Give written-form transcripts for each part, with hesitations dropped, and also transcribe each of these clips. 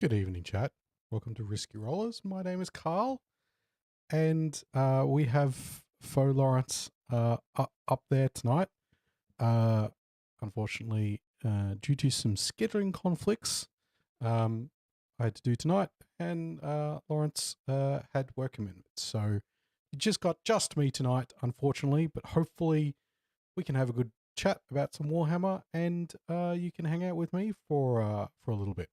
Good evening, chat. Welcome to Risky Rollers. My name is Carl, and we have Faux Laurence up there tonight. Unfortunately, due to some scheduling conflicts, I had to do tonight, and Laurence had work commitments. So you just got just me tonight, unfortunately, but hopefully we can have a good chat about some Warhammer, and you can hang out with me for a little bit.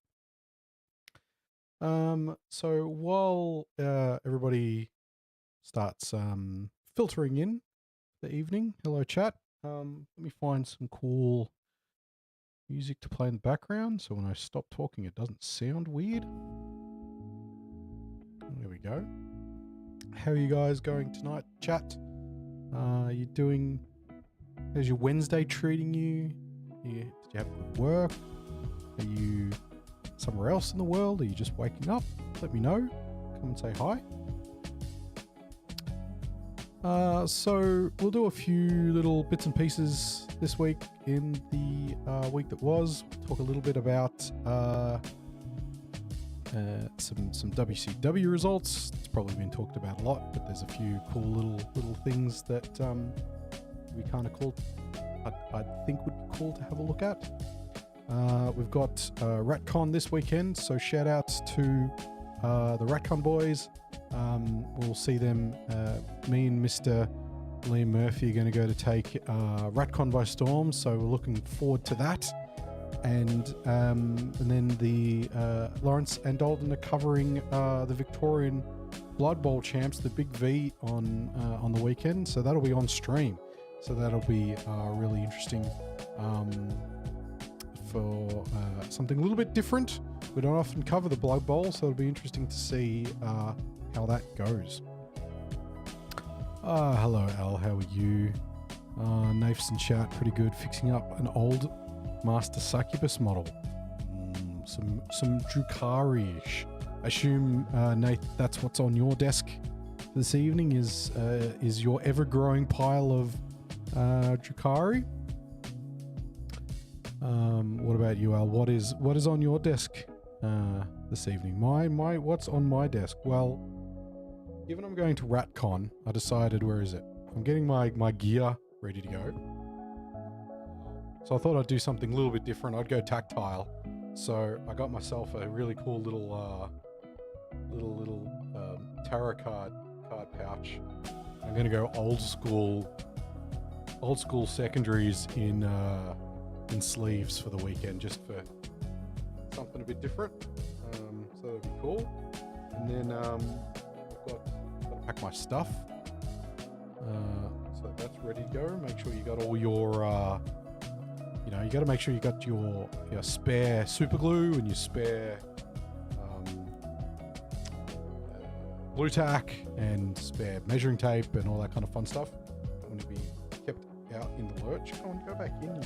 So while everybody starts filtering in the evening, hello chat. Let me find some cool music to play in the background, so when I stop talking it doesn't sound weird. There we go. How are you guys going tonight, chat? You doing? How's your Wednesday treating you? Did you have good work? Are you somewhere else in the world? Are you just waking up? Let me know. Come and say hi. So we'll do a few little bits and pieces this week in the week that was. We'll talk a little bit about some WCW results. It's probably been talked about a lot, but there's a few cool little things that we kind of called. I think would be cool to have a look at. We've got Ratcon this weekend, so shout outs to the Ratcon boys. We'll see them. Me and Mr. Liam Murphy are going to go to take Ratcon by storm, so we're looking forward to that. And then the Laurence and Alden are covering the Victorian Blood Bowl champs, the Big V, on the weekend. So that'll be on stream. So that'll be really interesting. For something a little bit different. We don't often cover the Blood Bowl, so it'll be interesting to see how that goes. Hello Al, how are you? Nafes and chat, pretty good. Fixing up an old Master Succubus model. Some Drukhari-ish. I assume, Nate, that's what's on your desk this evening is your ever-growing pile of Drukhari? What about you, Al? What is on your desk this evening? My what's on my desk? Well, given I'm going to Ratcon, I decided, where is it? I'm getting my gear ready to go. So I thought I'd do something a little bit different. I'd go tactile. So I got myself a really cool little tarot card pouch. I'm gonna go old school secondaries in sleeves for the weekend, just for something a bit different. So that'll be cool. And then I've got to pack my stuff. So that's ready to go. Make sure you got all your, you got to make sure you got your spare super glue and your spare glue tack and spare measuring tape and all that kind of fun stuff. I want to be kept out in the lurch. Come on, go back in.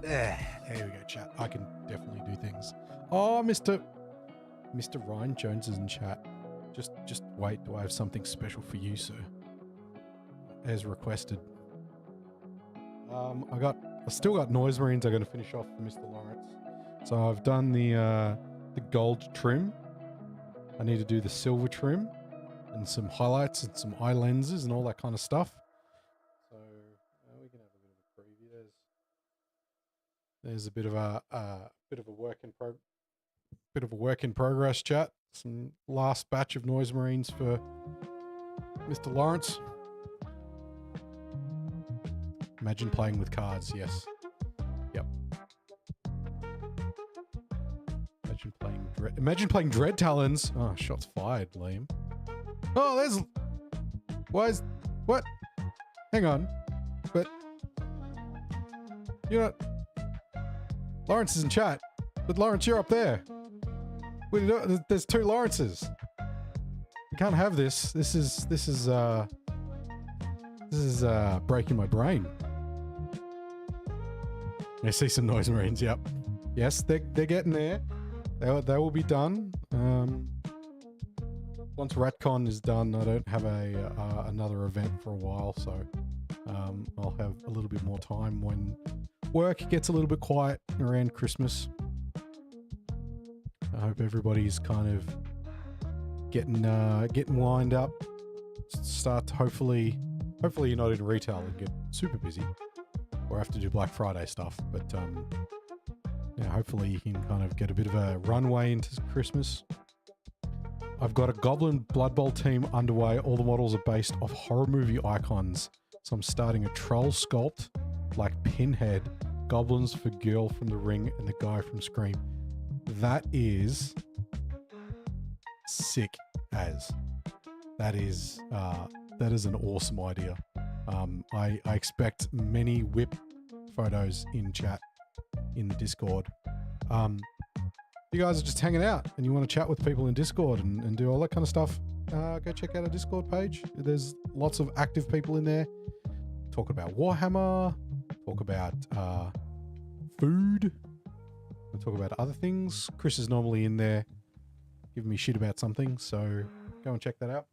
There we go, chat. I can definitely do things. Oh, Mr. Ryan Jones is in chat. Just wait. Do I have something special for you, sir? As requested. I still got Noise Marines. I'm going to finish off for Mr. Laurence. So I've done the gold trim. I need to do the silver trim and some highlights and some eye lenses and all that kind of stuff. So we can have a bit of a preview. There's a bit of a work in progress, chat. Some last batch of Noise Marines for Mr. Laurence. Imagine playing with cards, yes. Yep. Imagine playing Dread Talons. Oh, shots fired, Liam. Oh, what? Hang on. But, Laurence is in chat. But Laurence, you're up there. There's two Lawrences. You can't have this. This is breaking my brain. I see some Noise Marines. Yep. Yes, they're getting there. They will be done. Once Ratcon is done, I don't have another event for a while, so I'll have a little bit more time when work gets a little bit quiet around Christmas. I hope everybody's kind of getting lined up. Start to hopefully you're not in retail and get super busy or have to do Black Friday stuff. But yeah, hopefully you can kind of get a bit of a runway into Christmas. I've got a Goblin Blood Bowl team underway. All the models are based off horror movie icons. So I'm starting a troll sculpt like Pinhead, goblins for Girl from The Ring, and the guy from Scream. That is sick as. That is an awesome idea. I expect many whip photos in chat in the Discord. You guys are just hanging out and you want to chat with people in Discord and do all that kind of stuff, go check out our Discord page. There's lots of active people in there. Talk about Warhammer, talk about food, and talk about other things. Chris is normally in there giving me shit about something, so go and check that out.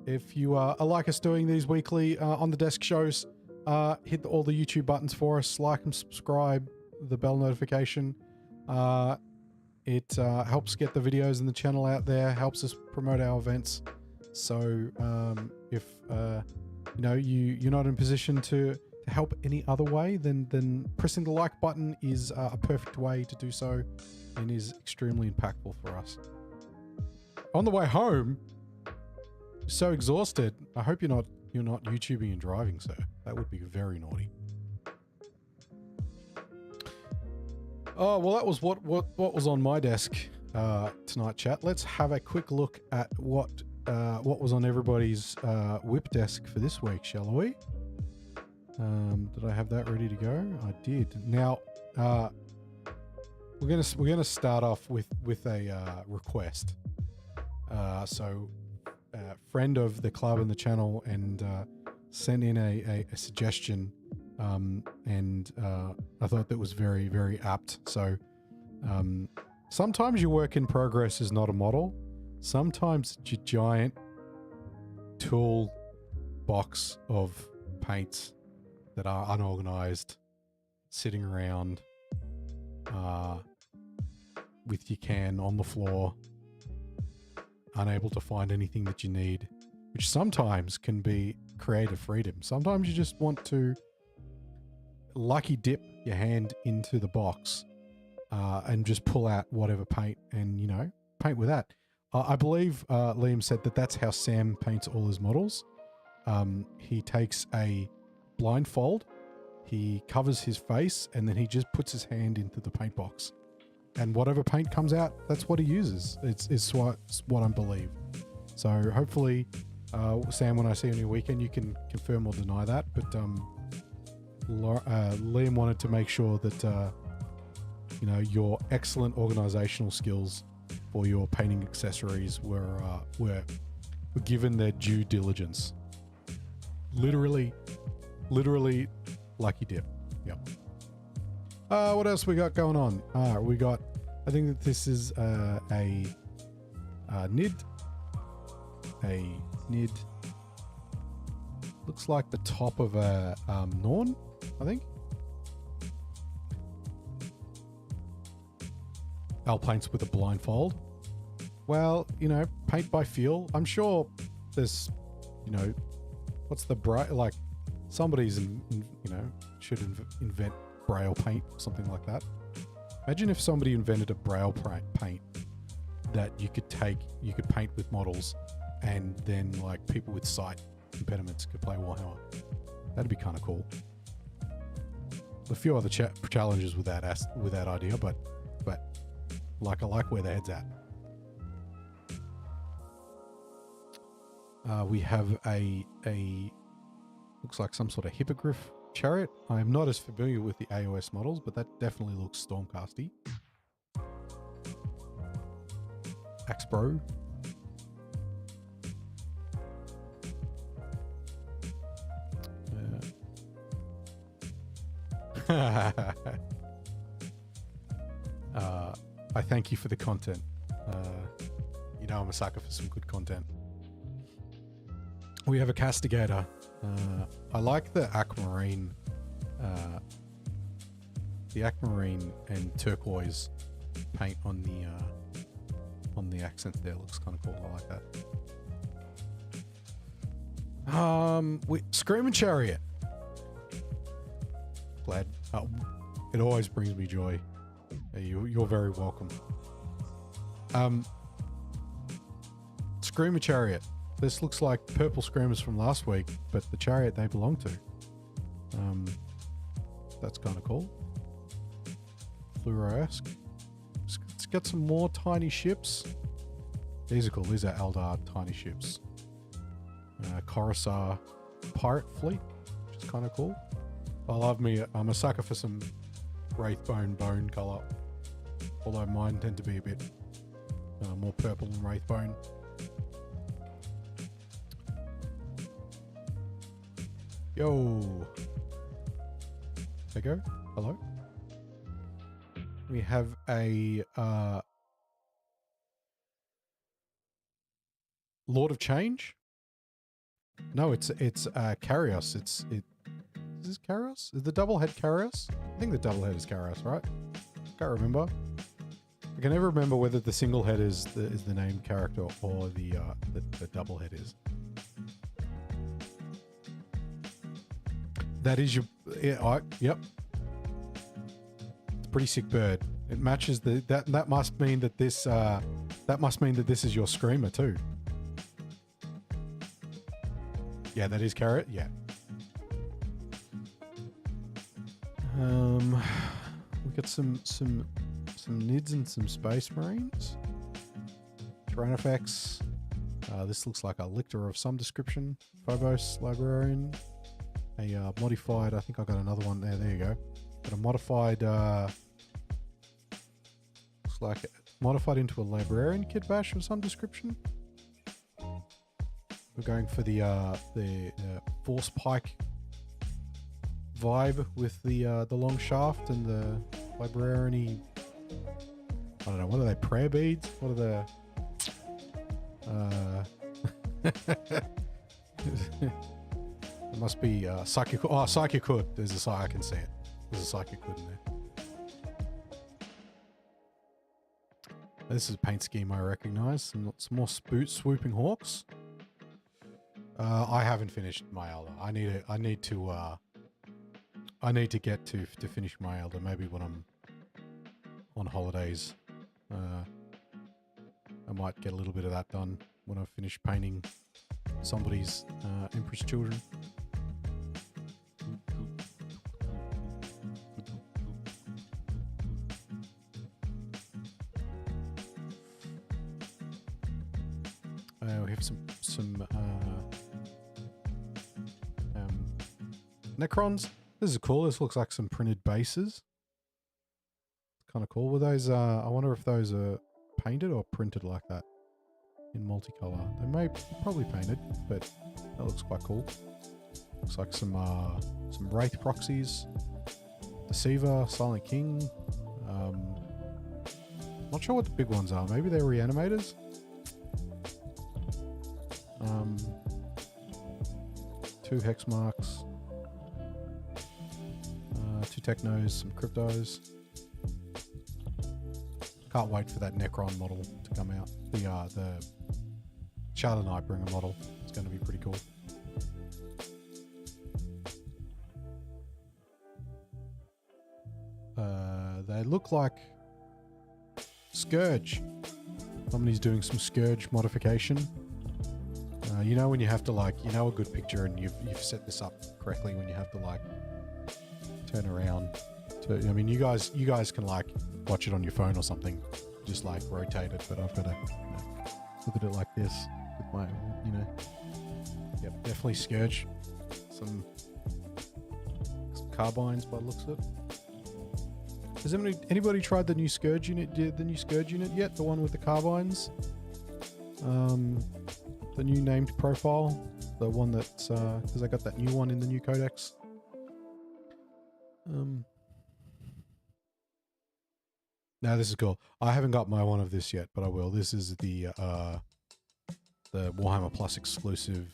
If you like us doing these weekly on the desk shows, hit all the YouTube buttons for us, like and subscribe, the bell notification. It helps get the videos and the channel out there, helps us promote our events. So if you know you're not in a position to help any other way, then pressing the like button is a perfect way to do so, and is extremely impactful for us. On the way home, so exhausted. I hope you're not YouTubing and driving, sir. That would be very naughty. Oh well, that was what was on my desk tonight, chat. Let's have a quick look at what was on everybody's whip desk for this week, shall we? Did I have that ready to go? I did. Now we're gonna start off with a request. So friend of the club and the channel and sent in a suggestion, and I thought that was very, very apt. So sometimes your work in progress is not a model. Sometimes it's your giant tool box of paints that are unorganized, sitting around with your can on the floor, unable to find anything that you need, which sometimes can be creative freedom. Sometimes you just want to lucky dip your hand into the box and just pull out whatever paint and, you know, paint with that. I believe Liam said that that's how Sam paints all his models. He takes a blindfold, he covers his face, and then he just puts his hand into the paint box. And whatever paint comes out, that's what he uses. It's what I believe. So hopefully, Sam, when I see you on your weekend, you can confirm or deny that. But Liam wanted to make sure that you know, your excellent organizational skills for your painting accessories were given their due diligence. Literally lucky dip. Yep. What else we got going on? We got, I think that this is a nid. A nid. Looks like the top of a Norn, I think. Al paints with a blindfold. Well, you know, paint by feel. I'm sure there's, you know, what's the like somebody's, you know, should invent Braille paint, something like that. Imagine if somebody invented a Braille paint that you could paint with models, and then like people with sight impediments could play Warhammer. That'd be kind of cool. A few other challenges with that idea, but like I like where the head's at. We have a looks like some sort of hippogriff chariot. I am not as familiar with the AOS models, but that definitely looks Stormcasty. Axbro. I thank you for the content. You know I'm a sucker for some good content. We have a castigator. I like the aquamarine and turquoise paint on the accent there. Looks kind of cool. I like that. Screaming Chariot. Glad. It always brings me joy. You're very welcome. Screamer Chariot. This looks like purple Screamers from last week, but the chariot they belong to. That's kind of cool. Fluoro-esque. Let's get some more tiny ships. These are cool. These are Eldar tiny ships. Coruscant pirate fleet, which is kind of cool. I love me. I'm a sucker for some Wraithbone bone color, although mine tend to be a bit more purple than Wraithbone. Yo. There you go. Hello. We have a Lord of Change. No, it's Carrios. Is this Carrios? Is the double head Carrios? I think the double head is Carrios, right? Can't remember. I can never remember whether the single head is the named character or the double head is. That is your yep. It's a pretty sick bird. It matches that must mean that this is your Screamer too. Yeah, that is Carrot. Yeah. We got some Nids and some Space Marines. Tyrannofax. This looks like a lictor of some description. Phobos Librarian. A modified. I think I got another one there. There you go. Got a modified. Looks like modified into a Librarian Kit Bash of some description. We're going for the Force Pike vibe with the long shaft and the Librarian-y. I don't know. What are they? Prayer beads? What are the? It must be Psychic. Oh, Psychic Hood. There's a Psychic. I can see it. There's a Psychic Hood in there. This is a paint scheme I recognize. Some more swooping hawks. I haven't finished my Elder. I need to get to finish my Elder. Maybe when I'm on holidays. I might get a little bit of that done when I finish painting somebody's Empress Children. We have some Necrons. This is cool. This looks like some printed bases. Kind of cool. Were those? I wonder if those are painted or printed like that in multicolor. They may probably painted, but that looks quite cool. Looks like some Wraith proxies, Deceiver, Silent King. Not sure what the big ones are. Maybe they're reanimators. 2 hex marks, 2 technos, some cryptos. Can't wait for that Necron model to come out. The Shadow Nightbringer model. It's going to be pretty cool. They look like Scourge. Somebody's doing some Scourge modification. You know when you have to a good picture and you've set this up correctly when you have to turn around. I mean, you guys can watch it on your phone or something, just rotate it. But I've got to look at it like this with my, Yep, definitely Scourge. Some carbines by the looks of it. Has anybody tried the new Scourge unit? The new Scourge unit yet? The one with the carbines? The new named profile, the one that's because I got that new one in the new codex. Now this is cool. I haven't got my one of this yet, but I will. This is the Warhammer Plus exclusive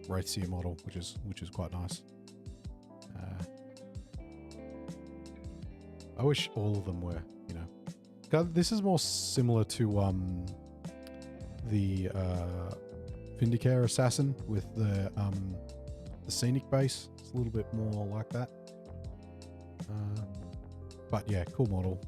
Wraithseer model, which is quite nice. I wish all of them were, you know. This is more similar to the Vindicare Assassin with the scenic base. It's a little bit more like that. But yeah, cool model.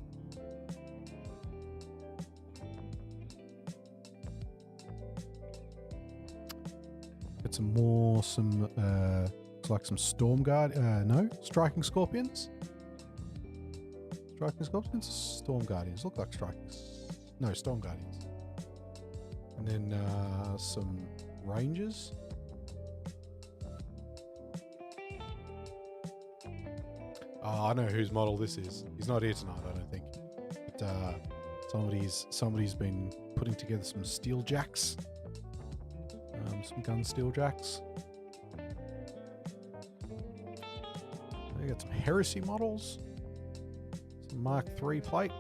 Get some more, looks like some Storm Guard, no, Striking Scorpions. Striking Scorpions? Storm Guardians, look like no, Storm Guardians. And then some Rangers. Oh, I know whose model this is. He's not here tonight, I don't think. But somebody's been putting together some Steel Jacks. Some gun Steel Jacks. They got some Heresy models. Some Mark III plate.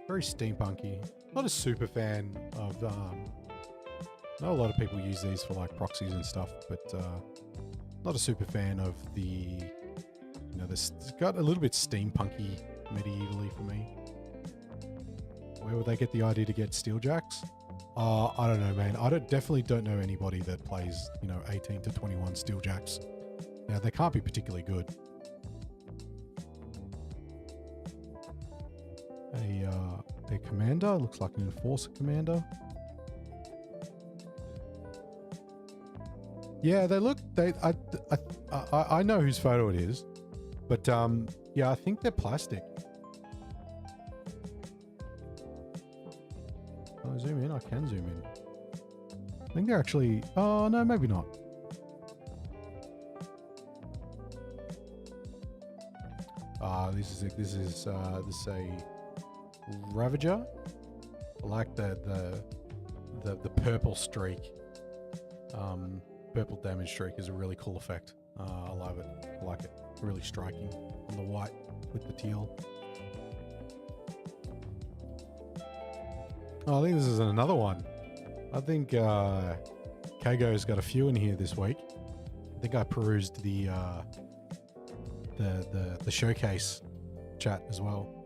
Very steampunky. Not a super fan of I know a lot of people use these for like proxies and stuff, but not a super fan of the, you know, this. It's got a little bit steampunky medievally for me. Where would they get the idea to get Steel Jacks? I don't know, man. I definitely don't know anybody that plays, you know, 18 to 21 Steel Jacks. Now, they can't be particularly good. A commander, looks like an Enforcer commander. Yeah, I know whose photo it is, but yeah, I think they're plastic. Can I zoom in? I can zoom in. I think they're actually, oh no, maybe not. This is a Ravager. I like the purple streak. Purple damage streak is a really cool effect. I love it. I like it. Really striking on the white with the teal. Oh, I think this is another one. I think Kago's got a few in here this week. I think I perused the showcase chat as well.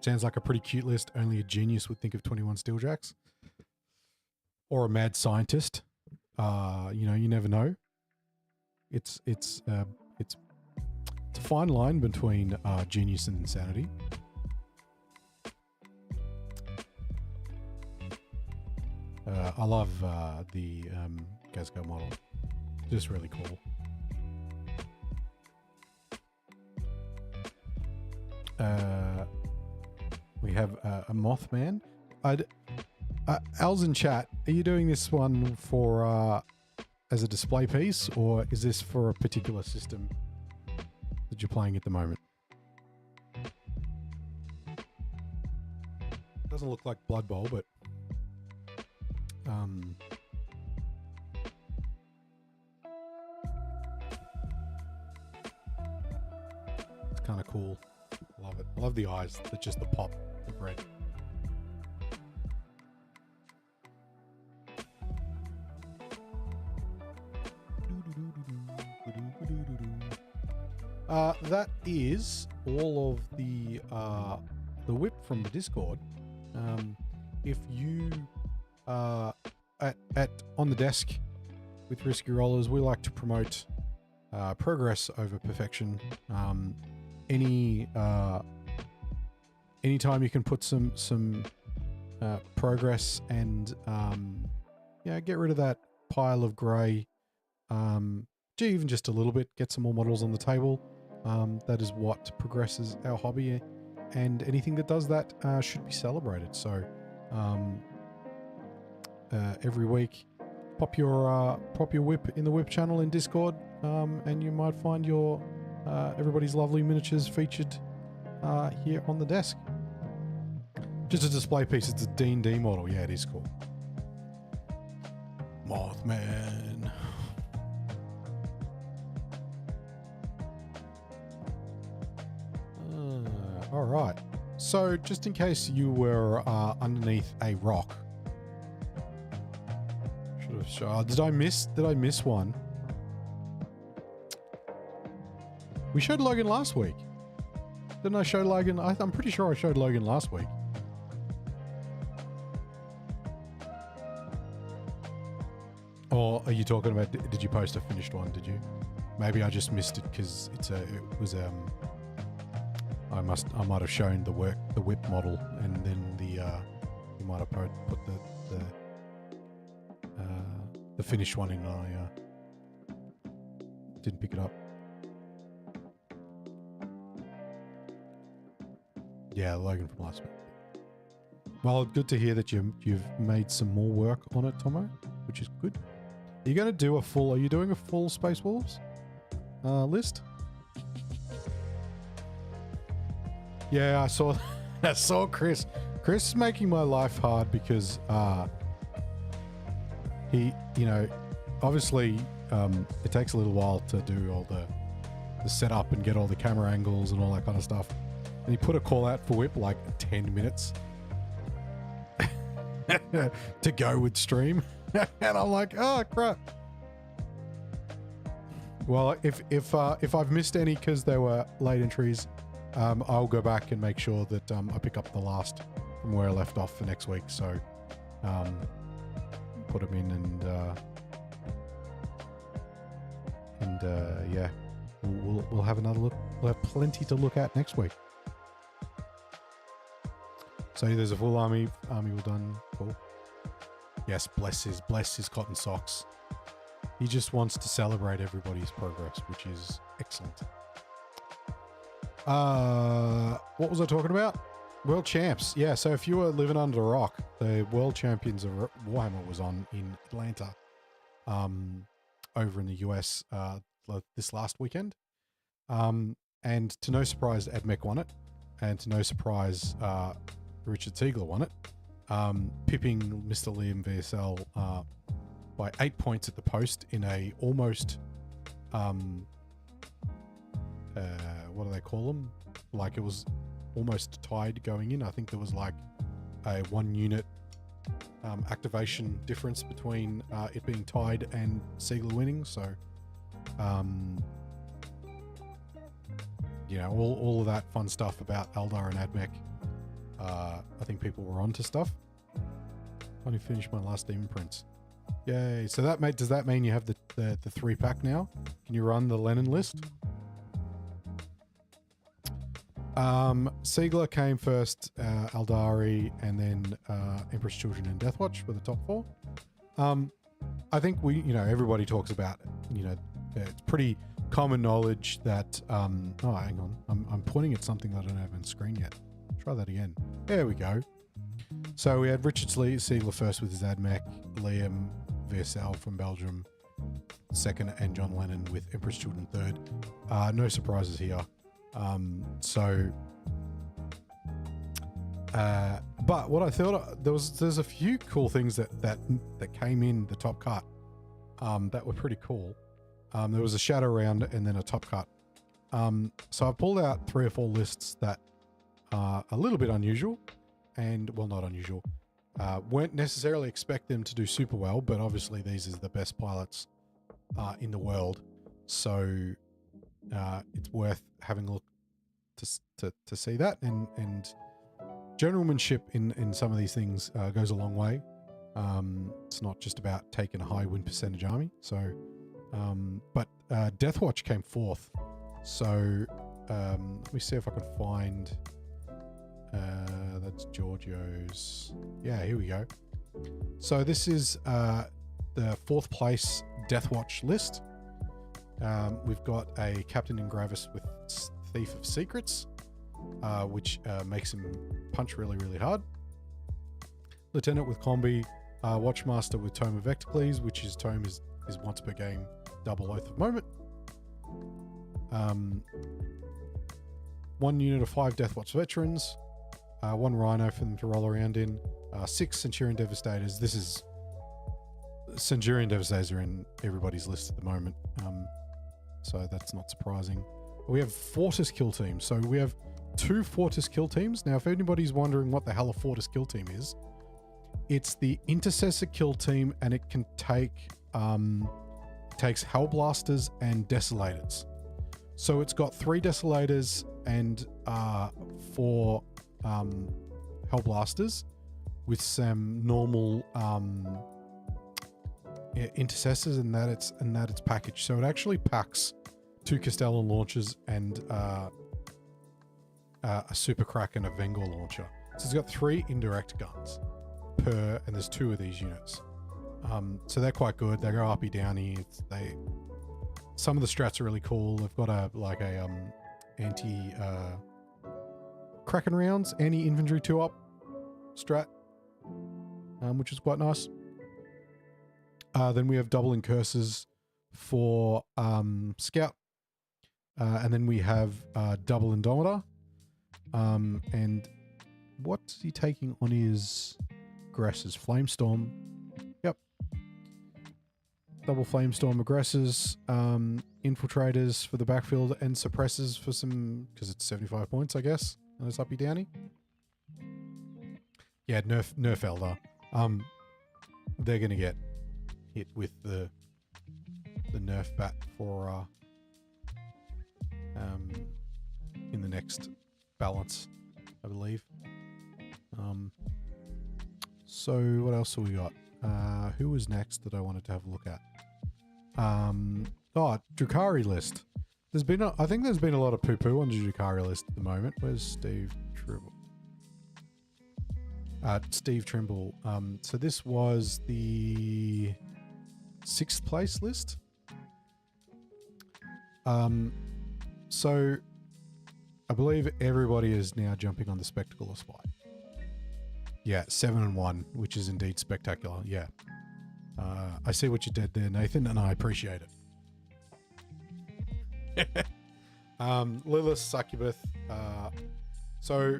Sounds like a pretty cute list. Only a genius would think of 21 Steel Jacks. Or a mad scientist. You know, you never know. It's a fine line between genius and insanity. I love the Gazgo model. Just really cool. We have a Mothman. Al's in chat. Are you doing this one for as a display piece, or is this for a particular system that you're playing at the moment? Doesn't look like Blood Bowl, but it's kind of cool. Love it. Love the eyes. That's just the pop of red. That is all of the whip from the Discord. If you at On the Desk with Risky Rollers, we like to promote progress over perfection. Anytime you can put some progress and get rid of that pile of grey, even just a little bit, get some more models on the table. That is what progresses our hobby, and anything that does that should be celebrated. So every week, pop your whip in the whip channel in Discord, and you might find your everybody's lovely miniatures featured here on the desk. Just a display piece. It's a D&D model. Yeah, it is cool. Mothman. All right. So just in case you were underneath a rock, should have shown. Did I miss one? We showed Logan last week. Didn't I show Logan? I'm pretty sure I showed Logan last week. Or are you talking about? Did you post a finished one? Did you? Maybe I just missed it because I might have shown the whip model, and then you might have put the finished one in. I didn't pick it up. Yeah, Logan from last week. Well, good to hear that you've made some more work on it, Tomo, which is good. Are you going to do are you doing a full Space Wolves list? Yeah, I saw Chris. Chris is making my life hard because he, obviously it takes a little while to do all the setup and get all the camera angles and all that kind of stuff. And he put a call out for whip like 10 minutes to go with stream. And I'm like, oh crap. Well, if I've missed any because they were late entries, I'll go back and make sure that I pick up the last from where I left off for next week. So put them in and yeah, we'll have another look. We'll have plenty to look at next week. So there's a full army all done. Cool. Yes, bless his cotton socks. He just wants to celebrate everybody's progress, which is excellent. What was I talking about? World champs. Yeah, so if you were living under a rock, the world champions of Warhammer was on in Atlanta, over in the US, this last weekend. And to no surprise, AdMech won it. And to no surprise, Richard Ziegler won it, pipping Mr. Liam VSL by 8 points at the post in a almost, what do they call them? Like it was almost tied going in. I think there was like a 1 unit activation difference between it being tied and Ziegler winning. So, all of that fun stuff about Eldar and AdMech. I think people were onto stuff. Finally finished my last Demon Prince. Yay! So does that mean you have the 3-pack now? Can you run the Lenin list? Ziegler came first, Eldari, and then Emperor's Children and Deathwatch were the top 4. I think everybody talks about, it's pretty common knowledge that, hang on, I'm pointing at something that I don't have on screen yet. Try that again. There we go. So we had Richard Ziegler first with his AdMech, Liam VSL from Belgium second, and John Lennon with Emperor's Children third. No surprises here. But what I thought, there's a few cool things that came in the top cut that were pretty cool. There was a shadow round and then a top cut. So I pulled out 3 or 4 lists that are a little bit unusual, and well, not unusual. Weren't necessarily expect them to do super well, but obviously these is the best pilots in the world, so it's worth having a look to see that, and generalmanship in some of these things goes a long way. It's not just about taking a high win percentage army. So, but Deathwatch came 4th. So let me see if I can find. That's Giorgio's. Yeah, here we go. So this is the 4th place Deathwatch list. We've got a Captain Ingravis with Thief of Secrets, which makes him punch really, really hard. Lieutenant with Combi, Watchmaster with Tome of Ectocles, which his tome is once per game double Oath of Moment. 1 unit of 5 Deathwatch veterans, 1 Rhino for them to roll around in, 6 Centurion Devastators. Centurion Devastators are in everybody's list at the moment, so that's not surprising. We have Fortis kill team, so we have 2 Fortis kill teams. Now, if anybody's wondering what the hell a Fortis kill team is, it's the intercessor kill team, and it can take takes Hellblasters and Desolators. So it's got 3 Desolators and 4 Hellblasters with some normal intercessors, and that it's packaged. So it actually packs 2 Castellan launchers and a Super Kraken, a Vengor launcher. So it's got 3 indirect guns per, and there's 2 of these units. So they're quite good. They go uppy downy. Some of the strats are really cool. They've got a anti Kraken rounds, anti-infantry 2-up strat, which is quite nice. Then we have doubling curses for Scout. And then we have double Indomitor. And what's he taking on his aggressors? Flamestorm. Yep. Double Flamestorm aggressors. Infiltrators for the backfield, and suppressors for some, because it's 75 points, I guess. And it's uppy downy. Yeah, nerf Elder. They're going to get hit with the nerf bat for in the next balance, I believe. So what else have we got? Who was next that I wanted to have a look at? Drukhari list. I think there's been a lot of poo-poo on the Drukhari list at the moment. Where's Steve Trimble? Steve Trimble. So this was the 6th place list. So I believe everybody is now jumping on the Spectacle of Spite. Yeah, 7-1, which is indeed spectacular. Yeah. I see what you did there, Nathan, and I appreciate it. Lilith, Succubus. So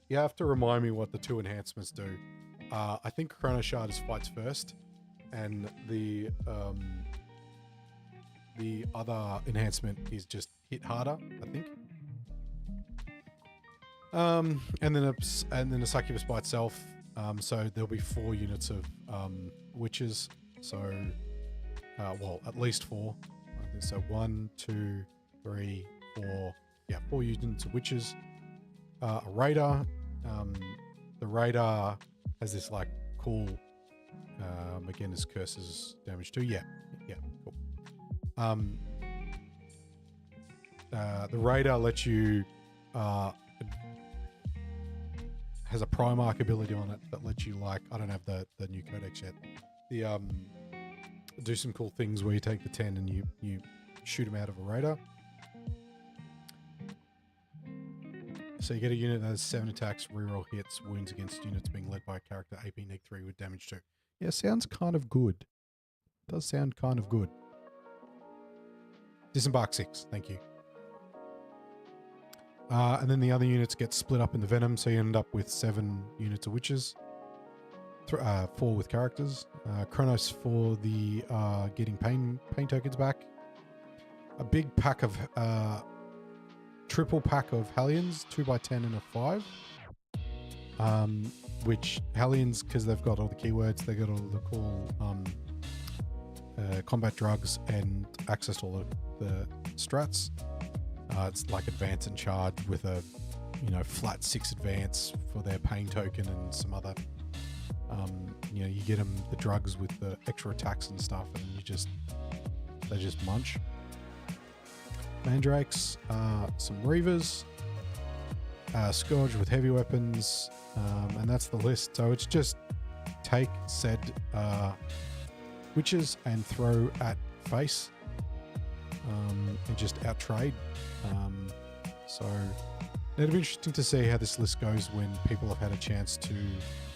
you have to remind me what the 2 enhancements do. I think Chrono Shard is fights first, and the other enhancement is just hit harder, I think. And then a Succubus by itself. So there'll be 4 units of witches. So, well, at least 4. I think so. 1, 2, 3, 4. Yeah, 4 units of witches. A Raider. The Raider has this like cool. Again, his curses damage too. Yeah, cool. The Raider lets you has a Primarch ability on it that lets you, like, I don't have the new codex yet. The do some cool things where you take the 10 and you shoot him out of a Raider. So you get a unit that has 7 attacks, reroll hits, wounds against units being led by a character, AP -3 with damage 2. Yeah, sounds kind of good. Does sound kind of good. Disembark 6, thank you. And then the other units get split up in the Venom, so you end up with 7 units of witches. 4 with characters. Chronos for the getting pain tokens back. A big pack of triple pack of Hellions, 2x10 and a 5. Which Hellions, because they've got all the keywords, they got all the cool combat drugs and access to all the strats. It's like advance and charge with a, flat 6 advance for their pain token and some other, you get them the drugs with the extra attacks and stuff, and they just munch. Mandrakes, some Reavers, Scourge with heavy weapons, and that's the list. So it's just take said witches and throw at face, and just out-trade. So it'll be interesting to see how this list goes when people have had a chance to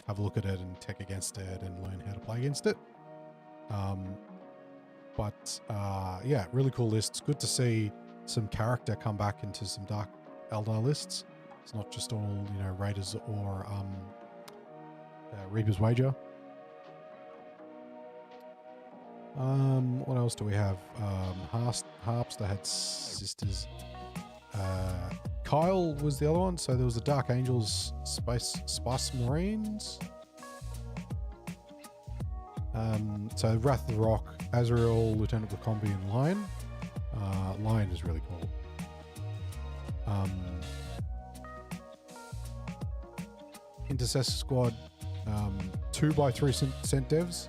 have a look at it and tech against it and learn how to play against it. Yeah, really cool list. It's good to see some character come back into some Dark Eldar lists. It's not just all, Raiders or Reaper's Wager. What else do we have? Harpster had sisters. Kyle was the other one. So there was the Dark Angels, Spice Marines. So Wrath of the Rock, Azrael, Lieutenant Lacombe, and Lion. Lion is really cool. Intercessor Squad, 2x3 cent devs,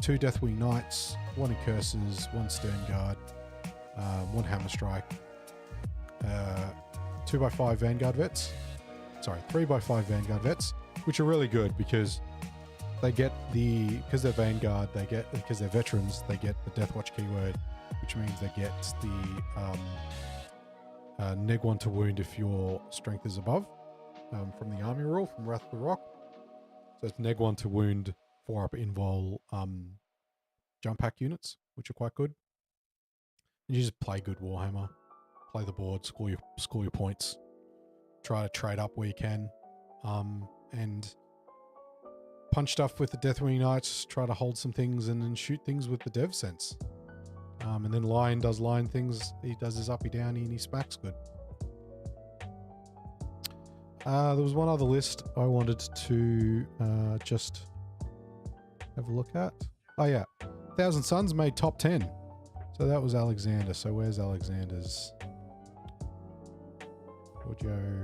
2 Deathwing Knights, 1 Curses, 1 Stern Guard, 1 Hammer Strike, 2x5 Vanguard Vets, 3x5 Vanguard Vets, which are really good because they get because they're Vanguard, because they're veterans, they get the Deathwatch keyword, which means they get the neg 1 to wound if your strength is above, from the army rule from Wrath of the Rock. So it's neg 1 to wound 4 up invul jump pack units, which are quite good. And you just play good Warhammer, play the board, score your points, try to trade up where you can, and punch stuff with the Deathwing Knights, try to hold some things and then shoot things with the Dev Sense. And then Lion does Lion things. He does his uppy downy and he smacks good. There was one other list I wanted to just have a look at. Oh yeah, Thousand Suns made top 10. So that was Alexander. So where's Alexander's audio?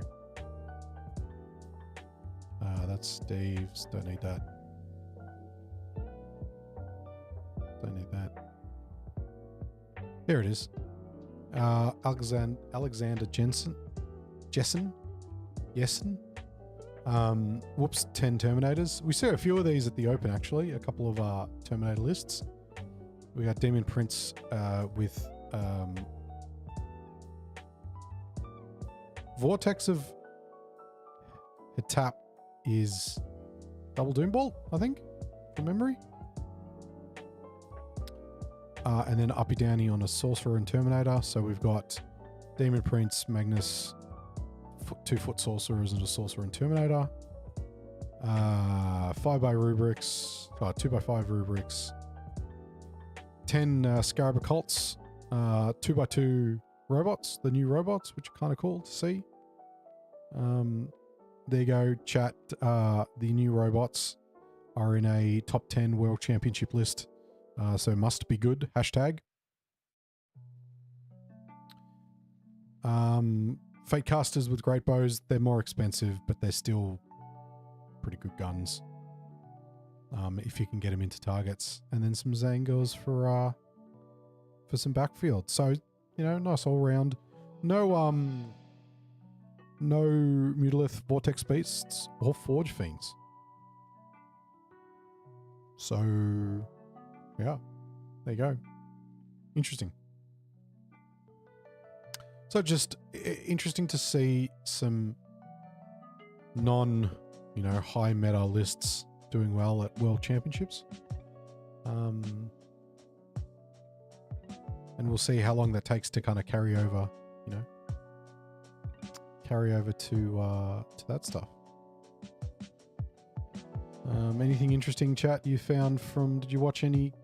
That's Steve's. Don't need that. Don't need that. There it is. Alexander Jessen. Whoops, 10 Terminators. We saw a few of these at the Open, actually. A couple of Terminator lists. We got Demon Prince with Vortex of Hetap is double Doombolt, I think, from memory. And then uppy downy on a Sorcerer and Terminator. So we've got Demon Prince, Magnus, 2-foot Sorcerers and a Sorcerer and Terminator. 5x rubrics, 2x5 rubrics. 10 Scarab Occults, 2x2 robots, the new robots, which are kind of cool to see. There you go, chat. The new robots are in a top 10 World Championship list. So must be good, hashtag. Fate Casters with great bows, they're more expensive, but they're still pretty good guns. If you can get them into targets. And then some Zangors for some backfield. So, you know, nice all round. No Mutalith Vortex Beasts or Forge Fiends. So, yeah, there you go. Interesting. So just interesting to see some high meta lists doing well at World Championships. And we'll see how long that takes to kind of carry over to that stuff. Anything interesting, chat, you found did you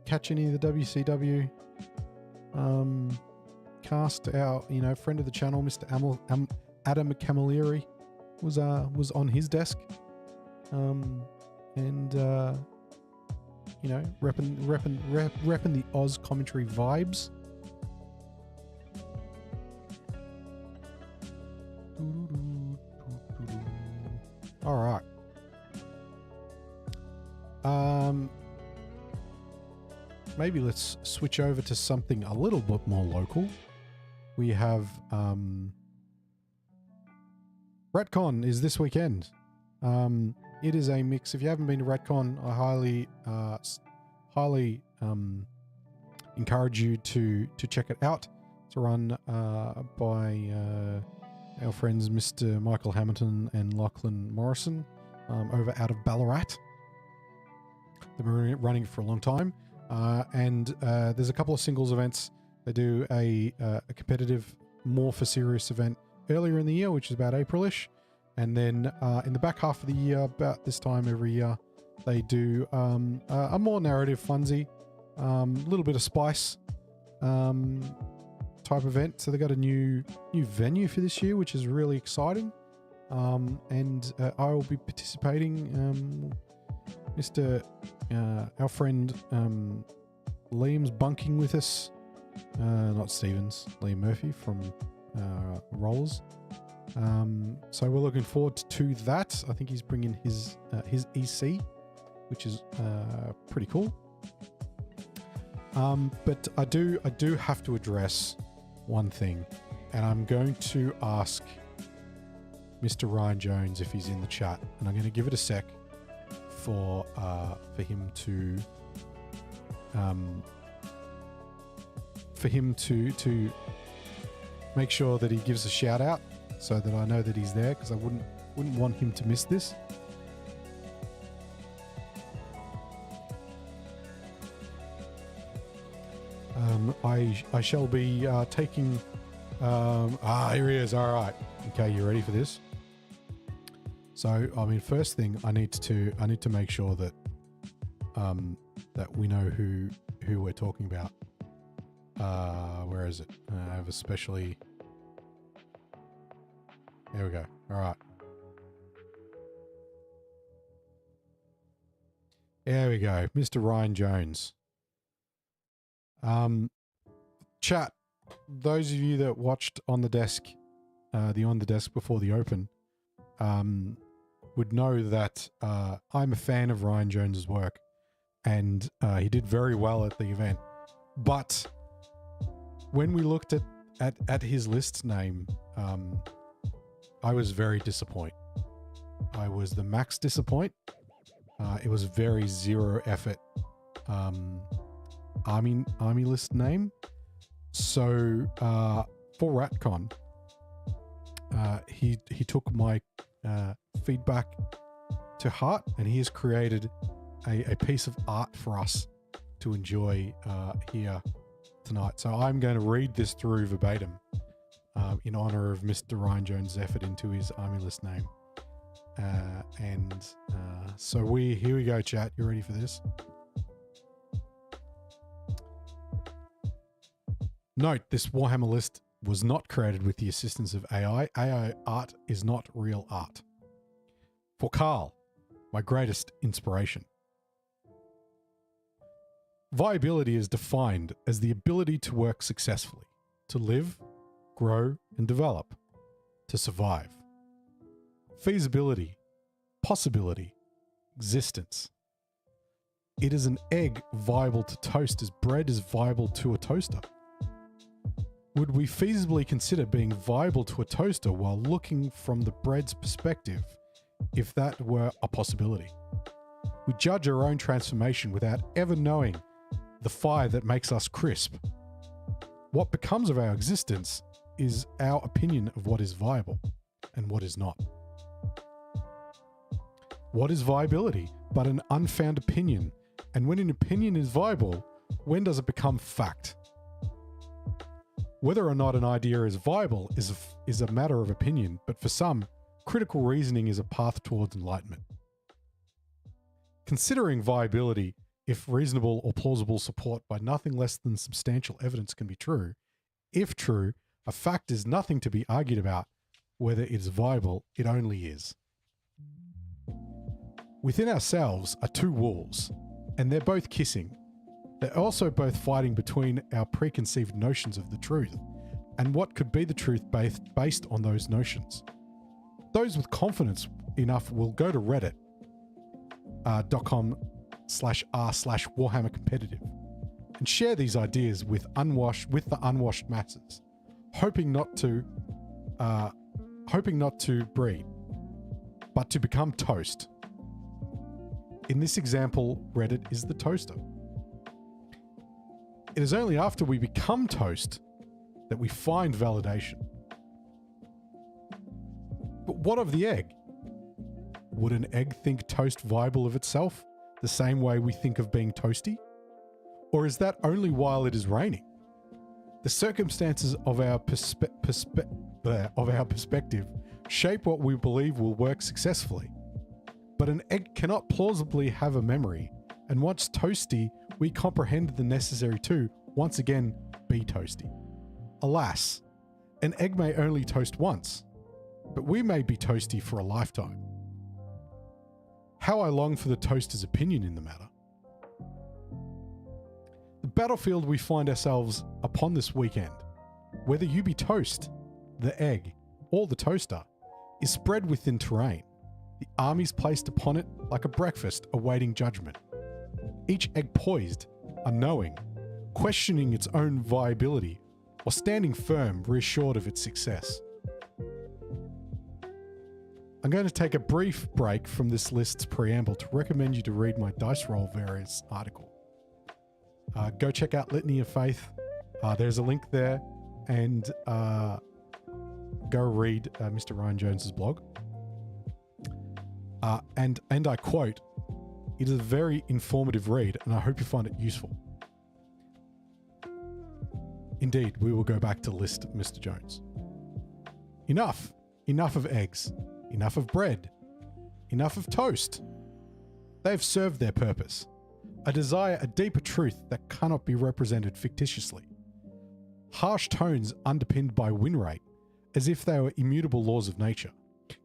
catch any of the WCW cast? Our, friend of the channel, Mr. Adam Camilleri was on his desk. Repping the Oz commentary vibes. All right. Maybe let's switch over to something a little bit more local. We have Ratcon is this weekend. It is a mix. If you haven't been to Ratcon, I highly encourage you to check it out. It's run by our friends Mr. Michael Hamilton and Lachlan Morrison over out of Ballarat. They've been running it for a long time. And there's a couple of singles events. They do a competitive, more for serious event earlier in the year, which is about April-ish. And then in the back half of the year, about this time every year, they do a more narrative funsy, a little bit of spice, type event. So they got a new venue for this year, which is really exciting. And I will be participating. Our friend Liam's bunking with us. Not Stevens, Liam Murphy from Rollers. So we're looking forward to that. I think he's bringing his EC, which is pretty cool. But I do have to address one thing, and I'm going to ask Mr. Ryan Jones if he's in the chat, and I'm going to give it a sec for him to make sure that he gives a shout out so that I know that he's there, because I wouldn't want him to miss this. I shall be taking here he is. All right. Okay, you ready for this? So, I mean, first thing I need to make sure that that we know who we're talking about. Where is it? I have especially. There we go. All right. There we go. Mr. Ryan Jones. Chat, those of you that watched On the Desk, the On the Desk before the Open, would know that I'm a fan of Ryan Jones's work, and he did very well at the event. But when we looked at his list name, I was very disappointed. I was the max disappoint. It was very zero effort army list name. So for Ratcon, he took my feedback to heart, and he has created a piece of art for us to enjoy here tonight. So I'm going to read this through verbatim in honor of Mr. Ryan Jones' effort into his army list name. So here we go, chat. You ready for this? Note, this Warhammer list was not created with the assistance of AI. AI art is not real art. For Carl, my greatest inspiration. Viability is defined as the ability to work successfully, to live, grow, and develop, to survive. Feasibility, possibility, existence. It is an egg viable to toast as bread is viable to a toaster. Would we feasibly consider being viable to a toaster while looking from the bread's perspective, if that were a possibility? We judge our own transformation without ever knowing the fire that makes us crisp. What becomes of our existence is our opinion of what is viable and what is not. What is viability but an unfound opinion? And when an opinion is viable, when does it become fact? Whether or not an idea is viable is a matter of opinion, but for some, critical reasoning is a path towards enlightenment. Considering viability, if reasonable or plausible support by nothing less than substantial evidence can be true, if true, a fact is nothing to be argued about. Whether it is viable, it only is. Within ourselves are two wolves, and they're both kissing. They're also both fighting between our preconceived notions of the truth and what could be the truth based on those notions. Those with confidence enough will go to reddit.com/r/Warhammer competitive and share these ideas with the unwashed masses, hoping not to breed, but to become toast. In this example, Reddit is the toaster. It is only after we become toast that we find validation. But what of the egg? Would an egg think toast viable of itself, the same way we think of being toasty? Or is that only while it is raining? The circumstances of our perspective shape what we believe will work successfully. But an egg cannot plausibly have a memory, and once toasty, we comprehend the necessary to, once again, be toasty. alas, an egg may only toast once, but we may be toasty for a lifetime. How I long for the toaster's opinion in the matter. The battlefield we find ourselves upon this weekend, whether you be toast, the egg, or the toaster, is spread within terrain. The armies placed upon it like a breakfast awaiting judgment. Each egg poised, unknowing, questioning its own viability, or standing firm, reassured of its success. I'm going to take a brief break from this list's preamble to recommend you to read my Dice Roll Various article. Go check out Litany of Faith. There's a link there, and go read Mr. Ryan Jones's blog. And I quote, "It is a very informative read, and I hope you find it useful." Indeed, we will go back to list Mr. Jones. Enough of eggs. Enough of bread. Enough of toast. They have served their purpose. I desire a deeper truth that cannot be represented fictitiously. Harsh tones underpinned by win rate, as if they were immutable laws of nature,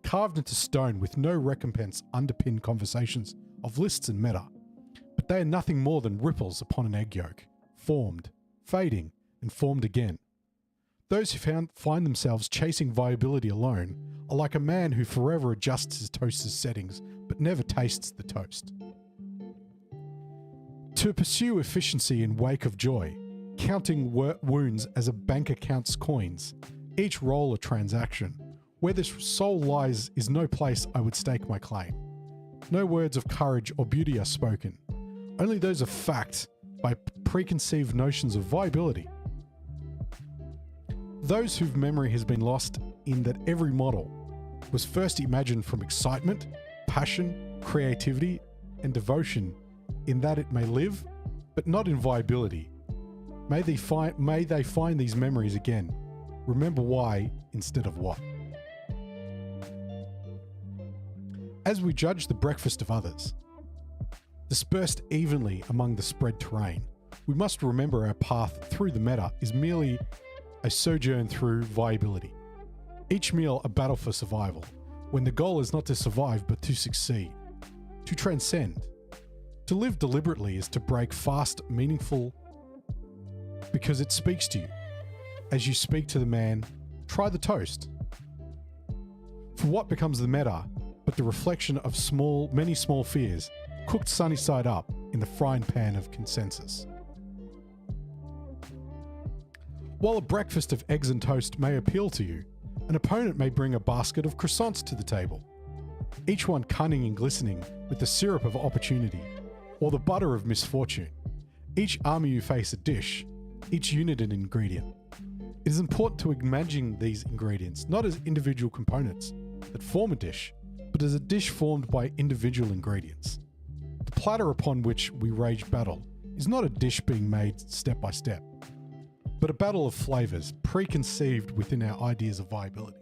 carved into stone with no recompense, underpin conversations of lists and meta, but they are nothing more than ripples upon an egg yolk, formed, fading, and formed again. Those who find themselves chasing viability alone are like a man who forever adjusts his toaster's settings but never tastes the toast. To pursue efficiency in wake of joy, counting wounds as a banker counts coins, each roll a transaction. Where this soul lies is no place I would stake my claim. No words of courage or beauty are spoken, only those of fact by preconceived notions of viability. Those whose memory has been lost in that every model was first imagined from excitement, passion, creativity, and devotion in that it may live, but not in viability. May they find these memories again. Remember why instead of what. As we judge the breakfast of others, dispersed evenly among the spread terrain, we must remember our path through the meta is merely a sojourn through viability. Each meal a battle for survival, when the goal is not to survive but to succeed, to transcend. To live deliberately is to break fast, meaningful, because it speaks to you. As you speak to the man, try the toast. For what becomes the meta but the reflection of many small fears, cooked sunny side up in the frying pan of consensus. While a breakfast of eggs and toast may appeal to you, an opponent may bring a basket of croissants to the table, each one cunning and glistening with the syrup of opportunity, or the butter of misfortune. Each army you face a dish, each unit an ingredient. It is important to imagine these ingredients not as individual components that form a dish, but as a dish formed by individual ingredients. The platter upon which we wage battle is not a dish being made step by step, but a battle of flavors preconceived within our ideas of viability.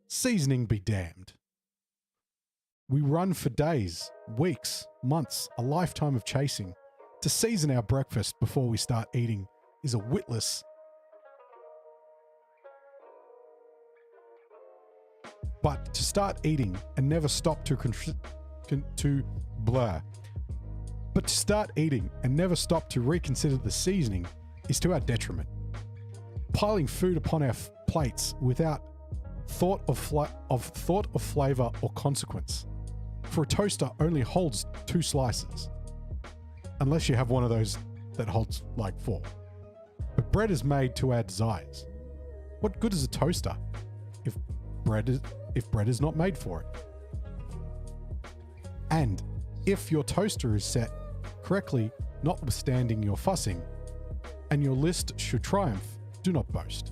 Seasoning be damned. We run for days, weeks, months, a lifetime of chasing. To season our breakfast before we start eating is a witless, but to start eating and never stop to reconsider the seasoning is to our detriment. Piling food upon our plates without thought of flavor or consequence. For a toaster only holds 2 slices, unless you have one of those that holds like 4. But bread is made to our desires. What good is a toaster if bread is not made for it? And if your toaster is set correctly, notwithstanding your fussing, and your list should triumph, do not boast.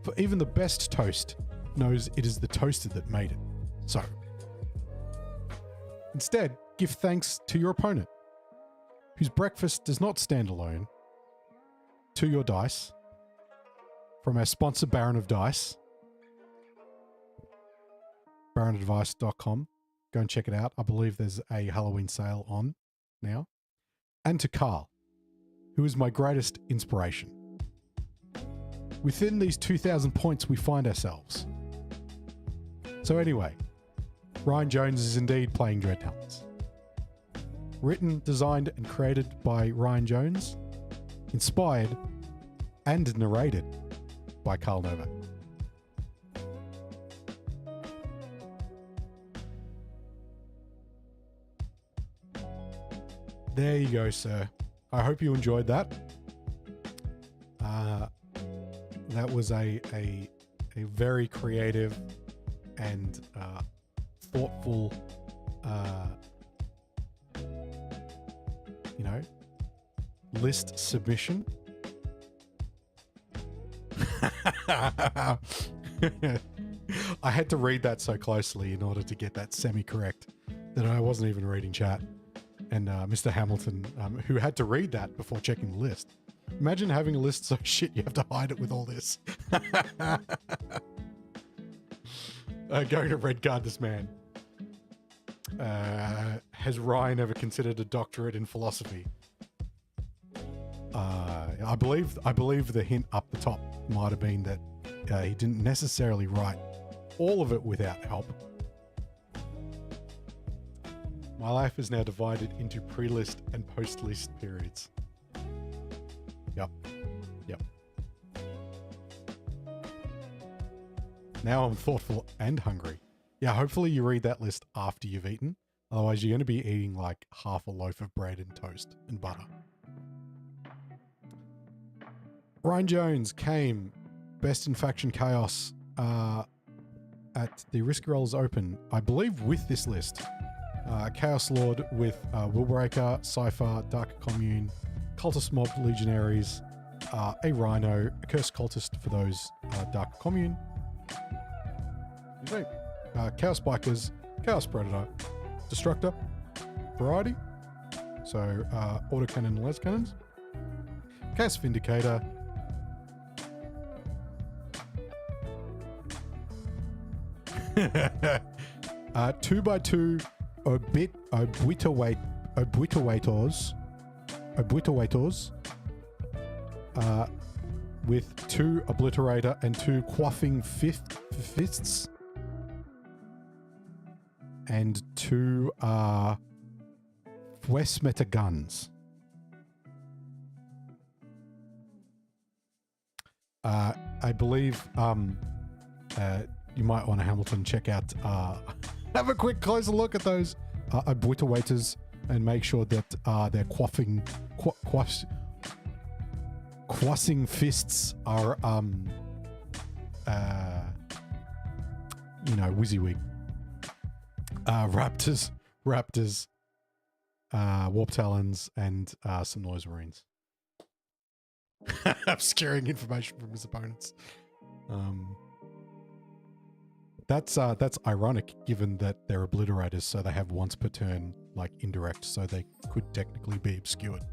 For even the best toast knows it is the toaster that made it. So, instead, give thanks to your opponent, whose breakfast does not stand alone. To your dice, from our sponsor Baron of Dice, baronadvice.com. Go and check it out. I believe there's a Halloween sale on now. And to Carl, who is my greatest inspiration. within these 2,000 points we find ourselves. So anyway, Ryan Jones is indeed playing Dread Talons. Written, designed, and created by Ryan Jones. Inspired and narrated by Carl Novak. There you go, sir. I hope you enjoyed that. That was a very creative and thoughtful, list submission. I had to read that so closely in order to get that semi-correct that I wasn't even reading chat. And Mr. Hamilton, who had to read that before checking the list. Imagine having a list so shit you have to hide it with all this. Going to red card this man. Has Ryan ever considered a doctorate in philosophy? I believe the hint up the top might have been that he didn't necessarily write all of it without help. My life is now divided into pre-list and post-list periods. Yep. Now I'm thoughtful and hungry. Yeah, hopefully you read that list after you've eaten. Otherwise you're going to be eating like half a loaf of bread and toast and butter. Ryan Jones came best in faction chaos at the Risky Rollers Open, I believe with this list. Chaos Lord with Willbreaker, Cypher, Dark Commune, Cultist Mob Legionaries, a Rhino, a Cursed Cultist for those Dark Commune, Chaos Bikers, Chaos Predator, Destructor, Variety, so Autocannon and Les Cannons, Chaos Vindicator, two by two Obliterators, with two Obliterator and two Quaffing Fists, and two Westmeter Guns. I believe you might want to, Hamilton, check out, have a quick closer look at those Obliterators and make sure that their quaffing fists are WYSIWYG. Raptors, Warp Talons, and some Noise Marines. Obscuring information from his opponents. That's ironic given that they're Obliterators, so they have once per turn, like indirect, so they could technically be obscured,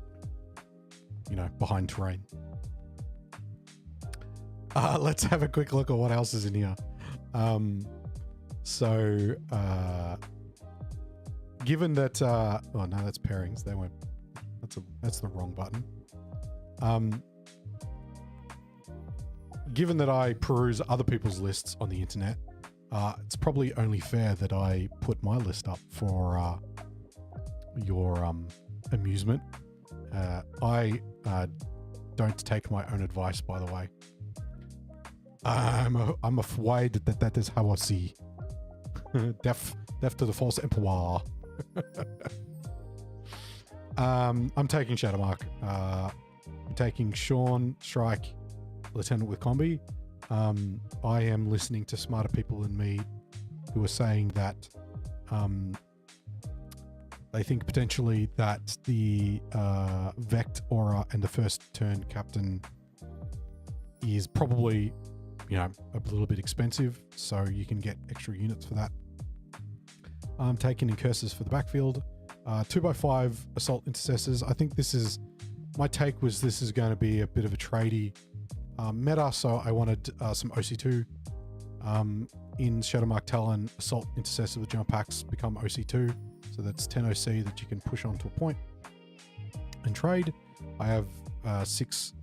behind terrain. Let's have a quick look at what else is in here. Given that, oh no, that's pairings. They won't. That's the wrong button. Given that I peruse other people's lists on the internet, it's probably only fair that I put my list up for your amusement. I don't take my own advice, by the way. I'm afraid that is how I see. Deaf to the false emperor. I'm taking Shadowmark. I'm taking Sean Strike, Lieutenant with Combi. I am listening to smarter people than me who are saying that they think potentially that the Vect Aura and the first turn captain is probably, a little bit expensive, so you can get extra units for that. I'm taking in Curses for the backfield. 2x5 Assault Intercessors. I think my take was this is going to be a bit of a tradey meta, so I wanted some OC2. In Shadowmark Talon, Assault Intercessor with jump packs become OC2, so that's 10 OC that you can push onto a point and trade. I have 6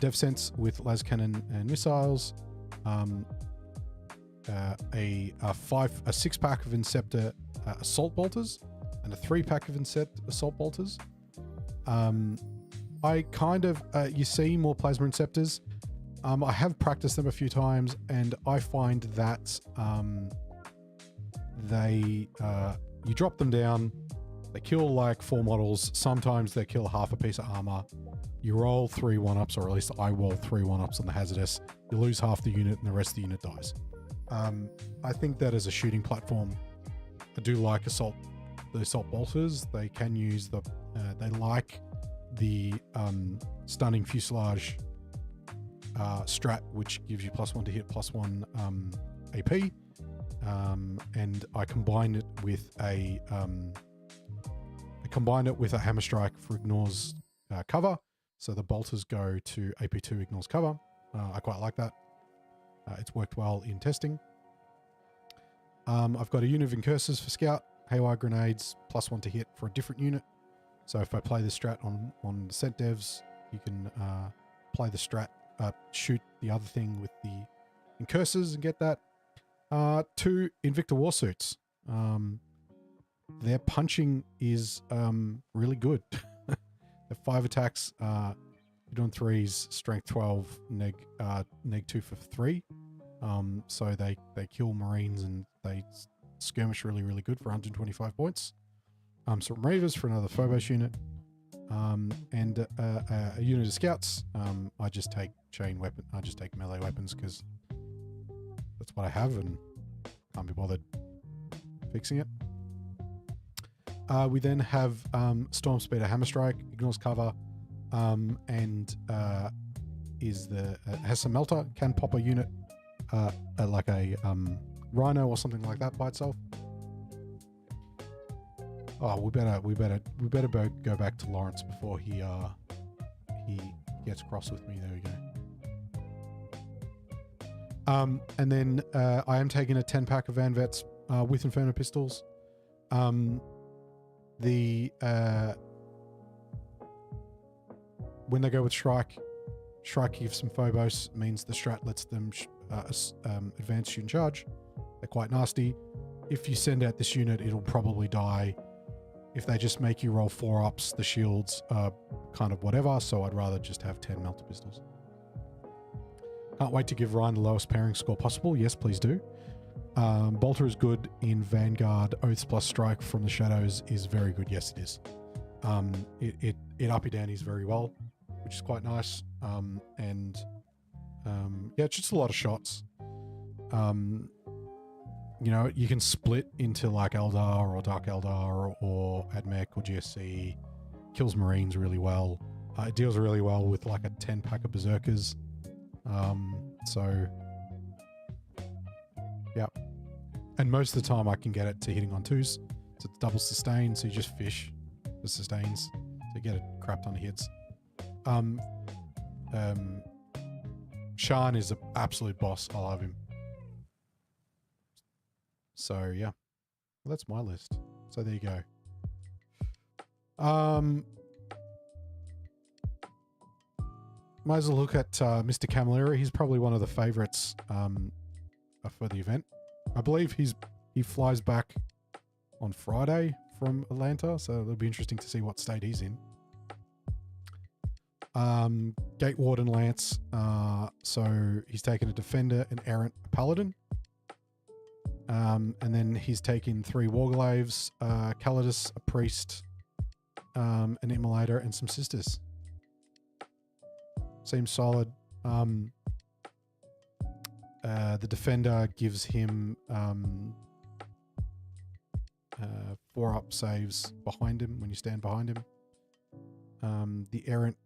dev sense with las cannon and missiles, a 6-pack of Inceptor assault bolters, and a 3-pack of Incept assault bolters. I kind of you see more plasma Inceptors. I have practiced them a few times, and I find that you drop them down, they kill like 4 models. Sometimes they kill half a piece of armor. You roll 3 1-ups, or at least I roll 3 1-ups on the hazardous. You lose half the unit, and the rest of the unit dies. I think that as a shooting platform, I do like the assault bolters. They can use they like the stunning fuselage strat, which gives you +1 to hit, +1 AP, and I combine it with a hammer strike for ignores cover, so the bolters go to AP2 ignores cover. I quite like that. It's worked well in testing. I've got a unit of incursors for scout, haywire grenades, +1 to hit for a different unit. So if I play the strat on set devs, you can play the strat, shoot the other thing with the incursors and get that. 2 Invicta Warsuits. Their punching is really good. The 5 attacks, you're doing 3s, strength 12, neg 2 for 3. So they kill Marines and they skirmish really, really good for 125 points. Some Ravers for another Phobos unit. And a unit of Scouts. I just take I just take melee weapons because that's what I have and can't be bothered fixing it. We then have Storm Speeder Hammer Strike, ignores cover, and has some melter, can pop a unit like a Rhino or something like that by itself. Oh, we better go back to Laurence before he gets cross with me. There we go. And then I am taking a 10-pack of Van Vets with Inferno pistols. When they go with Strike gives some Phobos, means the strat lets them advance, shoot, and charge. They're quite nasty. If you send out this unit, it'll probably die. If they just make you roll 4-ups, the shields are kind of whatever, so I'd rather just have 10 melter pistols. Can't wait to give Ryan the lowest pairing score possible. Yes, please do. Bolter is good in Vanguard. Oaths plus Strike from the Shadows is very good. Yes, it is. It uppy downies very well, which is quite nice. Yeah, it's just a lot of shots. You know, you can split into like Eldar or Dark Eldar or AdMech or GSC. Kills Marines really well. It deals really well with like a 10-pack of Berserkers. So, yeah. And most of the time I can get it to hitting on 2s. So it's double sustain, so you just fish for sustains. So you get a crap ton of hits. Shan is an absolute boss. I love him. So yeah, well, that's my list. So there you go. Might as well look at Mr. Camilleri. He's probably one of the favorites for the event. I believe he flies back on Friday from Atlanta, so it'll be interesting to see what state he's in. Gate Warden Lance. So he's taken a Defender, an Errant, a Paladin. And then he's taken 3 Warglaves, Calidus, a Priest, an Immolator, and some Sisters. Seems solid. The Defender gives him 4-up saves behind him when you stand behind him. The Errant,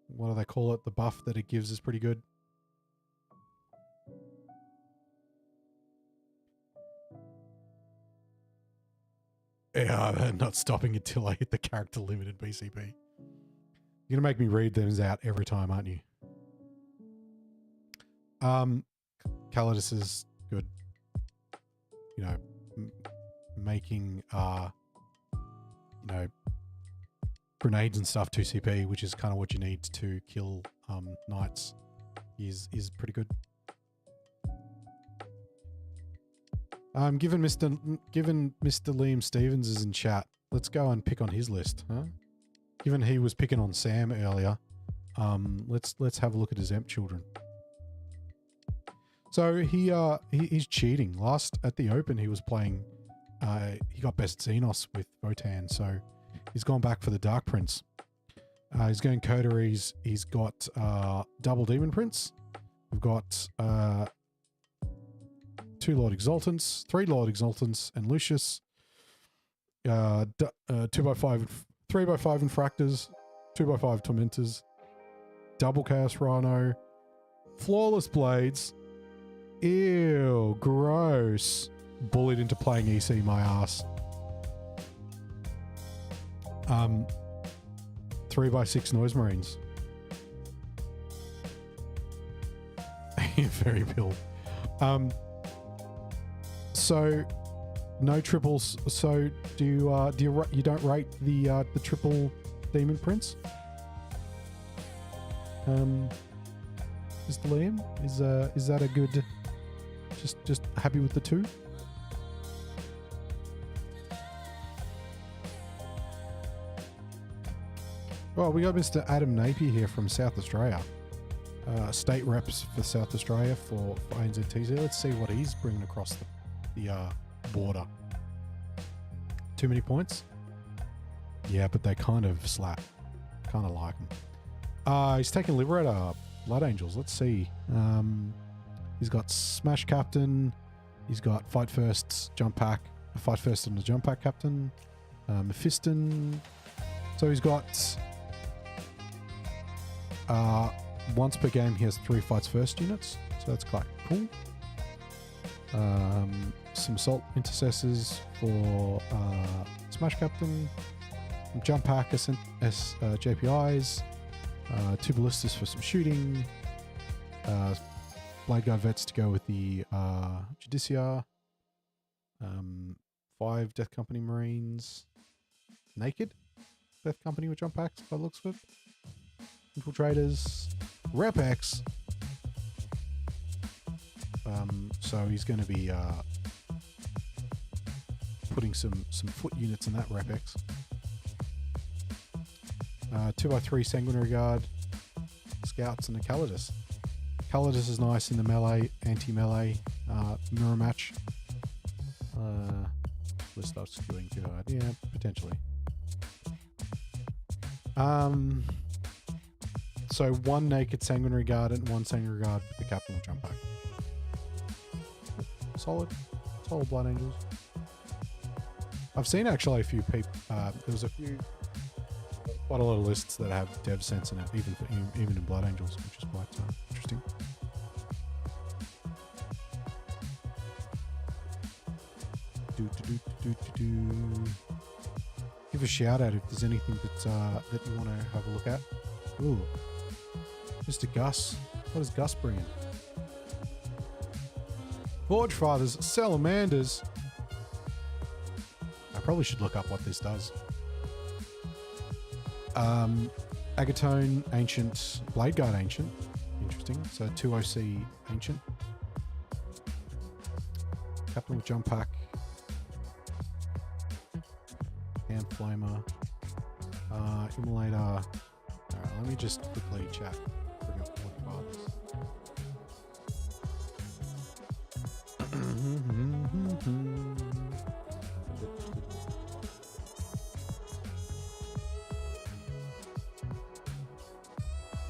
what do they call it? The buff that it gives is pretty good. Yeah, I'm not stopping until I hit the character limited BCP. You're going to make me read them out every time, aren't you? Calidus is good. You know, making, you know, grenades and stuff, 2 CP, which is kind of what you need to kill knights, is pretty good. Given Mr. Liam Stevens is in chat, let's go and pick on his list, huh? Given he was picking on Sam earlier, let's have a look at his Emp children. So he's cheating. Last at the Open, he was playing. He got best Xenos with Votan, so he's gone back for the Dark Prince. He's going coteries. He's got double Demon Prince. We've got 2 Lord Exaltants, 3 Lord Exaltants, and Lucius. 2x5, 3x5 Infractors, 2x5 Tormentors, double Chaos Rhino, Flawless Blades. Ew, gross. Bullied into playing EC, my ass. 3x6 Noise Marines. Very build. So no triples. So do you don't rate the triple Demon Prince? Mr. Liam, is that a good? Just happy with the 2? Well, we got Mr. Adam Napier here from South Australia. State reps for South Australia for ANZTZ. Let's see what he's bringing across the border. Too many points? Yeah, but they kind of slap. Kind of like them. He's taking Liberator Blood Angels. Let's see. He's got Smash Captain. He's got Fight First Jump Pack. Fight First on the Jump Pack Captain. Mephiston. So he's got... once per game, he has 3 Fights First units. So that's quite cool. Some Salt Intercessors for Smash Captain. Some Jump Pack JPIs. 2 Ballistas for some shooting. Blade Guard Vets to go with the Judicia. 5 Death Company Marines. Naked Death Company with Jump Packs, by the looks of it. Infiltrators. Rep X. So he's going to be putting some foot units in that Rep X. 2x3 Sanguinary Guard. Scouts and a Calidus. Calidus is nice in the melee, anti-melee, mirror match. List off skewing too hard. Yeah, potentially. So 1 naked Sanguinary Guard and 1 Sanguinary Guard with the Captain will Jump Pack. Solid Blood Angels. I've seen actually a few people, there was quite a lot of lists that have dev sense in it, even in Blood Angels, which is quite interesting. Give a shout out if there's anything that you want to have a look at. Ooh, Mr. Gus. What is Gus bringing? Forge Fathers, Salamanders. I probably should look up what this does. Agatone Ancient, Blade Guard Ancient. Interesting. So 2 OC Ancient. Captain with Jump Pack. Hand Flamer. Immolator. Alright, let me just quickly chat. Bring up Forge Fathers.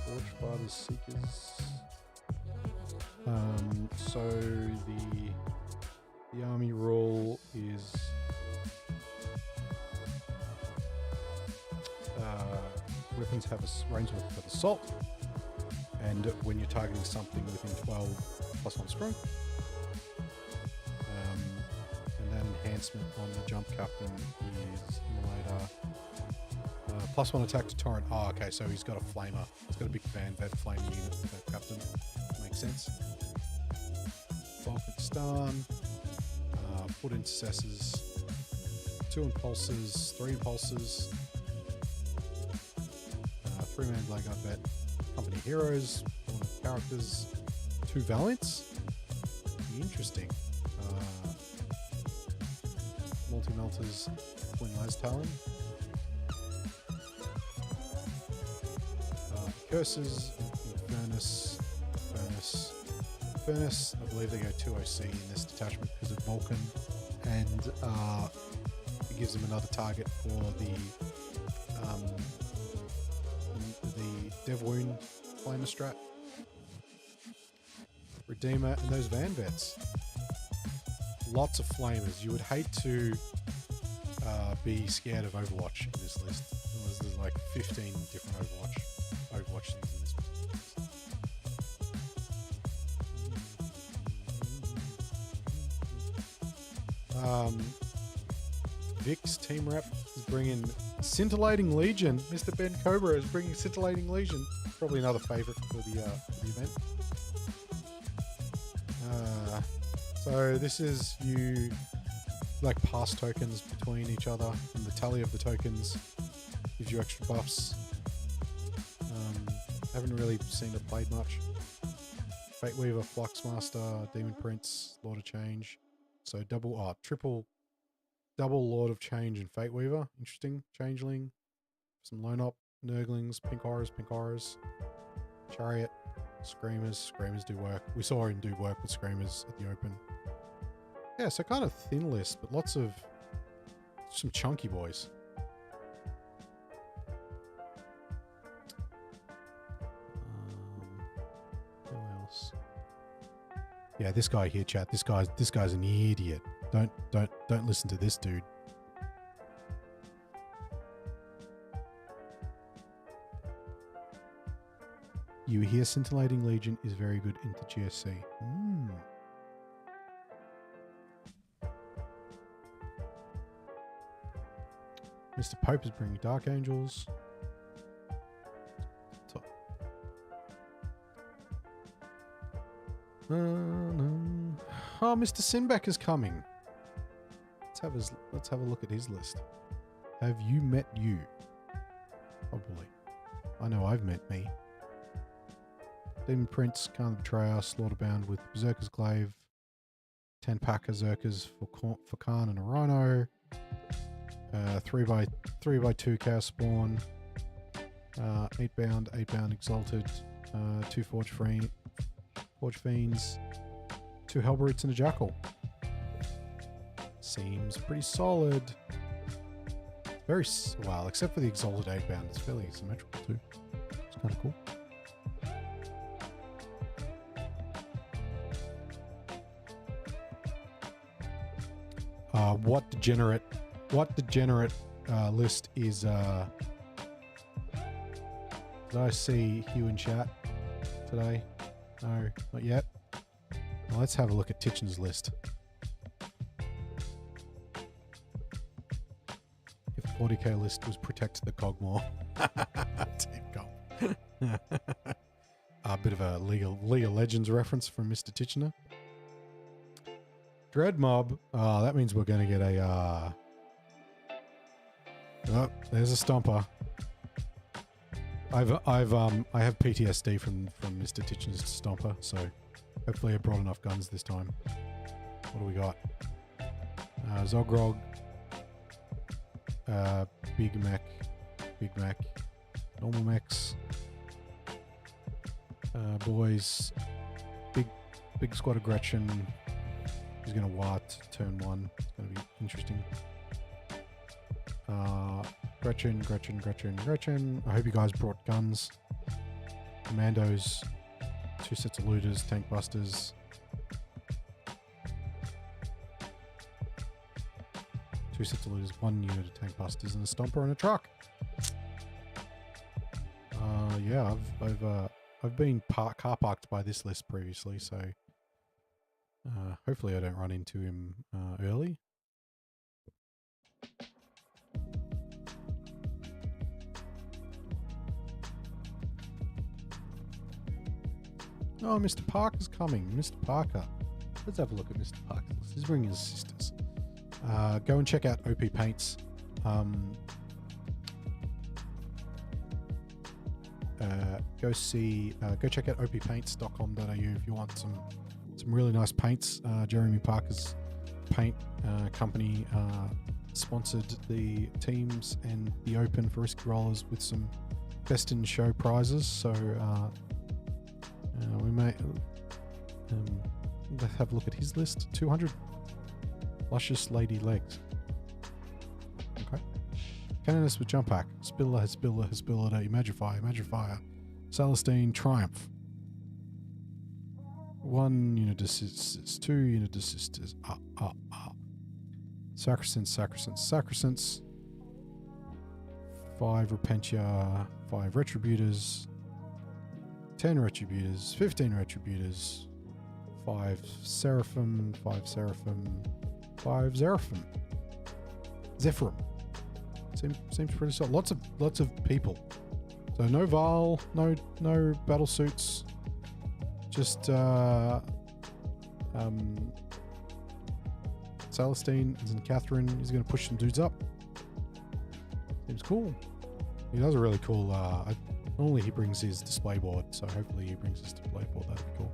Forge Fathers Seekers. So the army rule is weapons have a range of assault, and when you're targeting something within 12 +1 strength, and that enhancement on the Jump Captain is Immolator. +1 attack to Torrent. Oh, okay, so he's got a Flamer. He's got a big fan that Flame unit for that Captain. Makes sense. Vulcan Stun. Foot Intercessors. 2 Impulses. 3 Impulses. 3-man Blackguard vet, company heroes, characters, 2 Valiants. Interesting. Multi-melters, Twin Las Talon. Curses, Furnace. I believe they go 2 OC in this detachment because of Vulcan, and it gives them another target for the Dev Wound Flamer strat. Redeemer, and those Van Vets. Lots of flamers. You would hate to be scared of Overwatch in this list. There's like 15 different Overwatch things in this list. Vic's team rep is bringing Scintillating Legion. Mr. Ben Cobra is bringing Scintillating Legion. Probably another favorite for the event. So this is you like pass tokens between each other, and the tally of the tokens gives you extra buffs. Haven't really seen it played much. Fate Weaver, Fluxmaster, Demon Prince, Lord of Change. So triple double Lord of Change and Fate Weaver. Interesting. Changeling. Some Lone Op, Nurglings, Pink Horrors. Chariot, Screamers do work. We saw him do work with Screamers at the Open. Yeah, so kind of thin list, but lots of some chunky boys. Who else? Yeah, this guy here, chat. This guy's an idiot. Don't listen to this dude. You hear Scintillating Legion is very good into GSC. Mr. Pope is bringing Dark Angels. Top. Oh, Mr. Sinback is coming. Let's have a look at his list. Have you met you? Probably. I know I've met me. Demon Prince, Khan the Betrayer, Slaughterbound with Berserker's Glaive, 10-pack Berserkers for Khan and a Rhino, 3x2 Chaos Spawn, 8-bound Exalted, 2 Forge Fiends, 2 Hellbrutes and a Jackal. Seems pretty solid. Very well, except for the Exalted 8-bound, it's fairly symmetrical too. It's kind of cool. What degenerate list is did I see Hugh in chat today? No, not yet. Well, let's have a look at Titchen's list. If the 40k list was Protect the Cogmore. A bit of a League of Legends reference from Mr. Titchener. Dread Mob. That means we're going to get a... Oh, there's a Stomper. I have PTSD from Mr. Titchen's Stomper, so hopefully I brought enough guns this time. What do we got? Zogrog. Big Mac. Normal Max. Boys. Big squad of Gretchen. He's going to Wart turn 1. It's going to be interesting. Gretchen. I hope you guys brought guns. Commandos. 2 sets of looters, tank busters. 2 sets of looters, 1 unit of tank busters, and a stomper and a truck. Yeah, I've been car parked by this list previously, so hopefully I don't run into him early. Oh, Mr. Parker's coming. Mr. Parker. Let's have a look at Mr. Parker's list. He's bringing his sisters. Go and check out OP Paints. go check out oppaints.com.au if you want some really nice paints. Jeremy Parker's paint company sponsored the teams and the Open for Risky Rollers with some best in show prizes. So we may let's have a look at his list. 200 luscious lady legs. Okay. Canonist with jump pack. Spiller, Imagifier, Celestine, Triumph. 1 unit assist, 2 unit assisters. Sacrosanct. 5 Repentia, 5 Retributors, 10 Retributors, 15 Retributors, 5 Seraphim, 5 Zeraphim. Zephyrim. Seems pretty solid. Lots of people. So no Val, no battle suits. Just Celestine and Catherine. He's going to push some dudes up. Seems cool. He does a really cool. Normally he brings his display board, so hopefully he brings his display board. That'd be cool.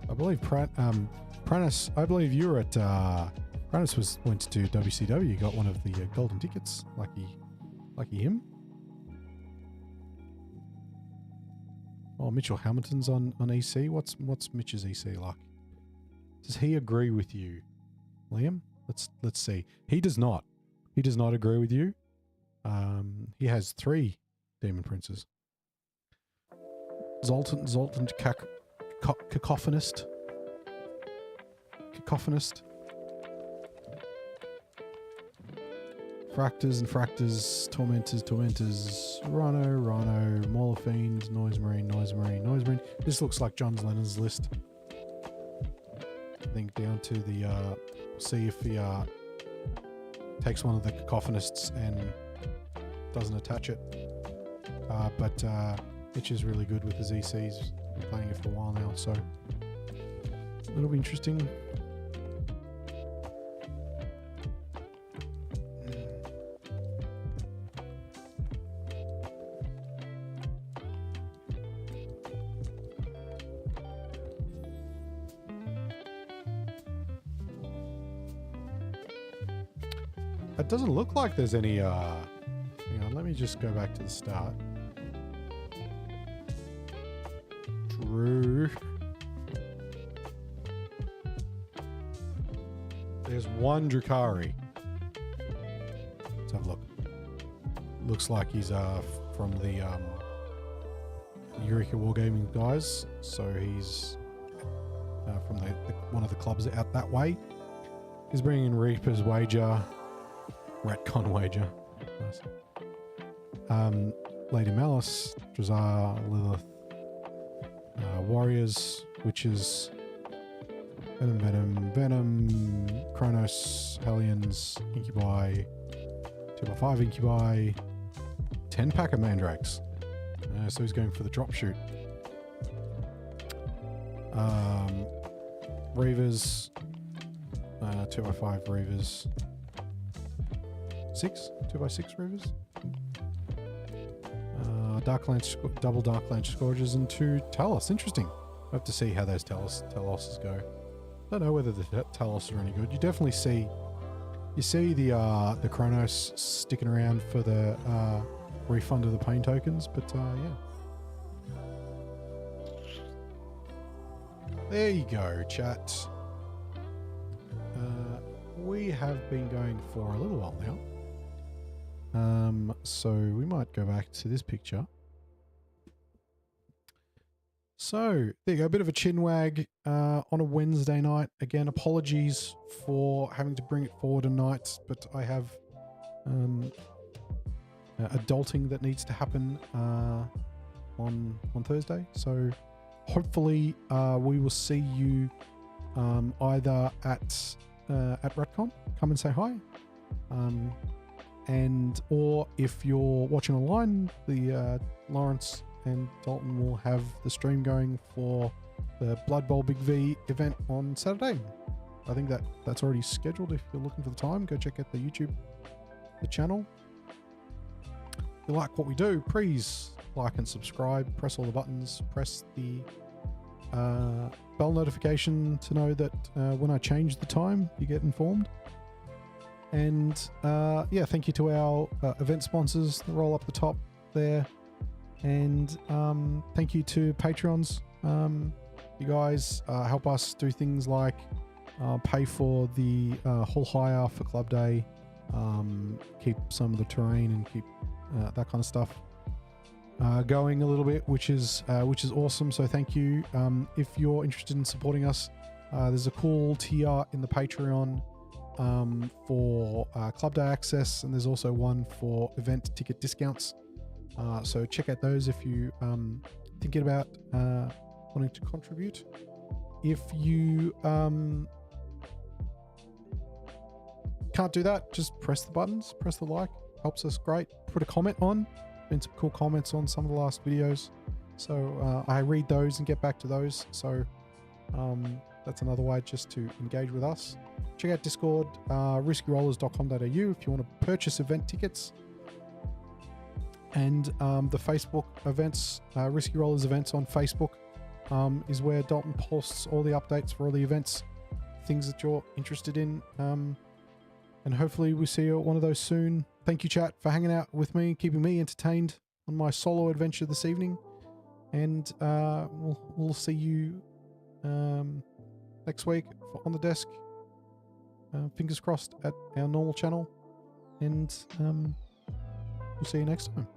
I believe Pranis. I believe you were at Pranis went to WCW. Got one of the golden tickets. Lucky him. Oh, Mitchell Hamilton's on EC. What's Mitch's EC like? Does he agree with you, Liam? Let's see. He does not. He does not agree with you. He has 3 Demon Princes. Zoltan Cacophonist. Fractors, Tormentors, Rhino, Mauler Fiend, Noise Marine. This looks like John Lennon's list. I think down to the, see if he takes one of the Cacophonists and doesn't attach it. But Mitch is really good with his ECs. Been playing it for a while now, so it'll be interesting. It doesn't look like there's any hang on, let me just go back to the start. Drew. There's one Drukari. Let's have a look. Looks like he's from the Eureka Wargaming guys, so he's from the one of the clubs out that way. He's bringing in Reaper's Wager, Ratcon Wager, nice. Lady Malice, Drazar, Lilith, Warriors, Witches, Venom, Kronos, Hellions, Incubi, 2x5 Incubi, 10 pack of Mandrakes. So he's going for the drop shoot. Reavers, 2x5 Reavers, 2x6 Reavers. Double Darklands Scourges and 2 Talos. Interesting. We'll have to see how those Taloses go. Don't know whether the Talos are any good. You definitely see the Kronos sticking around for the refund of the pain tokens, but yeah. There you go, chat. We have been going for a little while now. So we might go back to this picture. So there you go, a bit of a chin wag on a Wednesday night. Again, apologies for having to bring it forward a night, but I have adulting that needs to happen on Thursday. So hopefully we will see you either at Ratcon. Come and say hi. And or if you're watching online, the Laurence and Dalton will have the stream going for the Blood Bowl Big V event on Saturday. I think that's already scheduled. If you're looking for the time, go check out the channel. If you like what we do, please like and subscribe, press all the buttons, press the bell notification to know that when I change the time, you get informed. And yeah, thank you to our event sponsors. They're all up the top there. And thank you to Patreons. You guys help us do things like pay for the hall hire for Club Day, keep some of the terrain and keep that kind of stuff going a little bit, which is awesome. So thank you. If you're interested in supporting us, there's a cool tier in the Patreon for Club Day access, and there's also one for event ticket discounts. So check out those if you thinking about wanting to contribute. If you can't do that, just press the buttons, press the like, helps us great. Put a comment on. Been some cool comments on some of the last videos, so I read those and get back to those. So that's another way just to engage with us. Check out Discord, riskyrollers.com.au if you want to purchase event tickets, and the Facebook events, Risky Rollers events on Facebook is where Dalton posts all the updates for all the events, things that you're interested in, and hopefully we see you at one of those soon. Thank you, chat, for hanging out with me, keeping me entertained on my solo adventure this evening, and we'll see you next week on the desk. Fingers crossed at our normal channel, and we'll see you next time.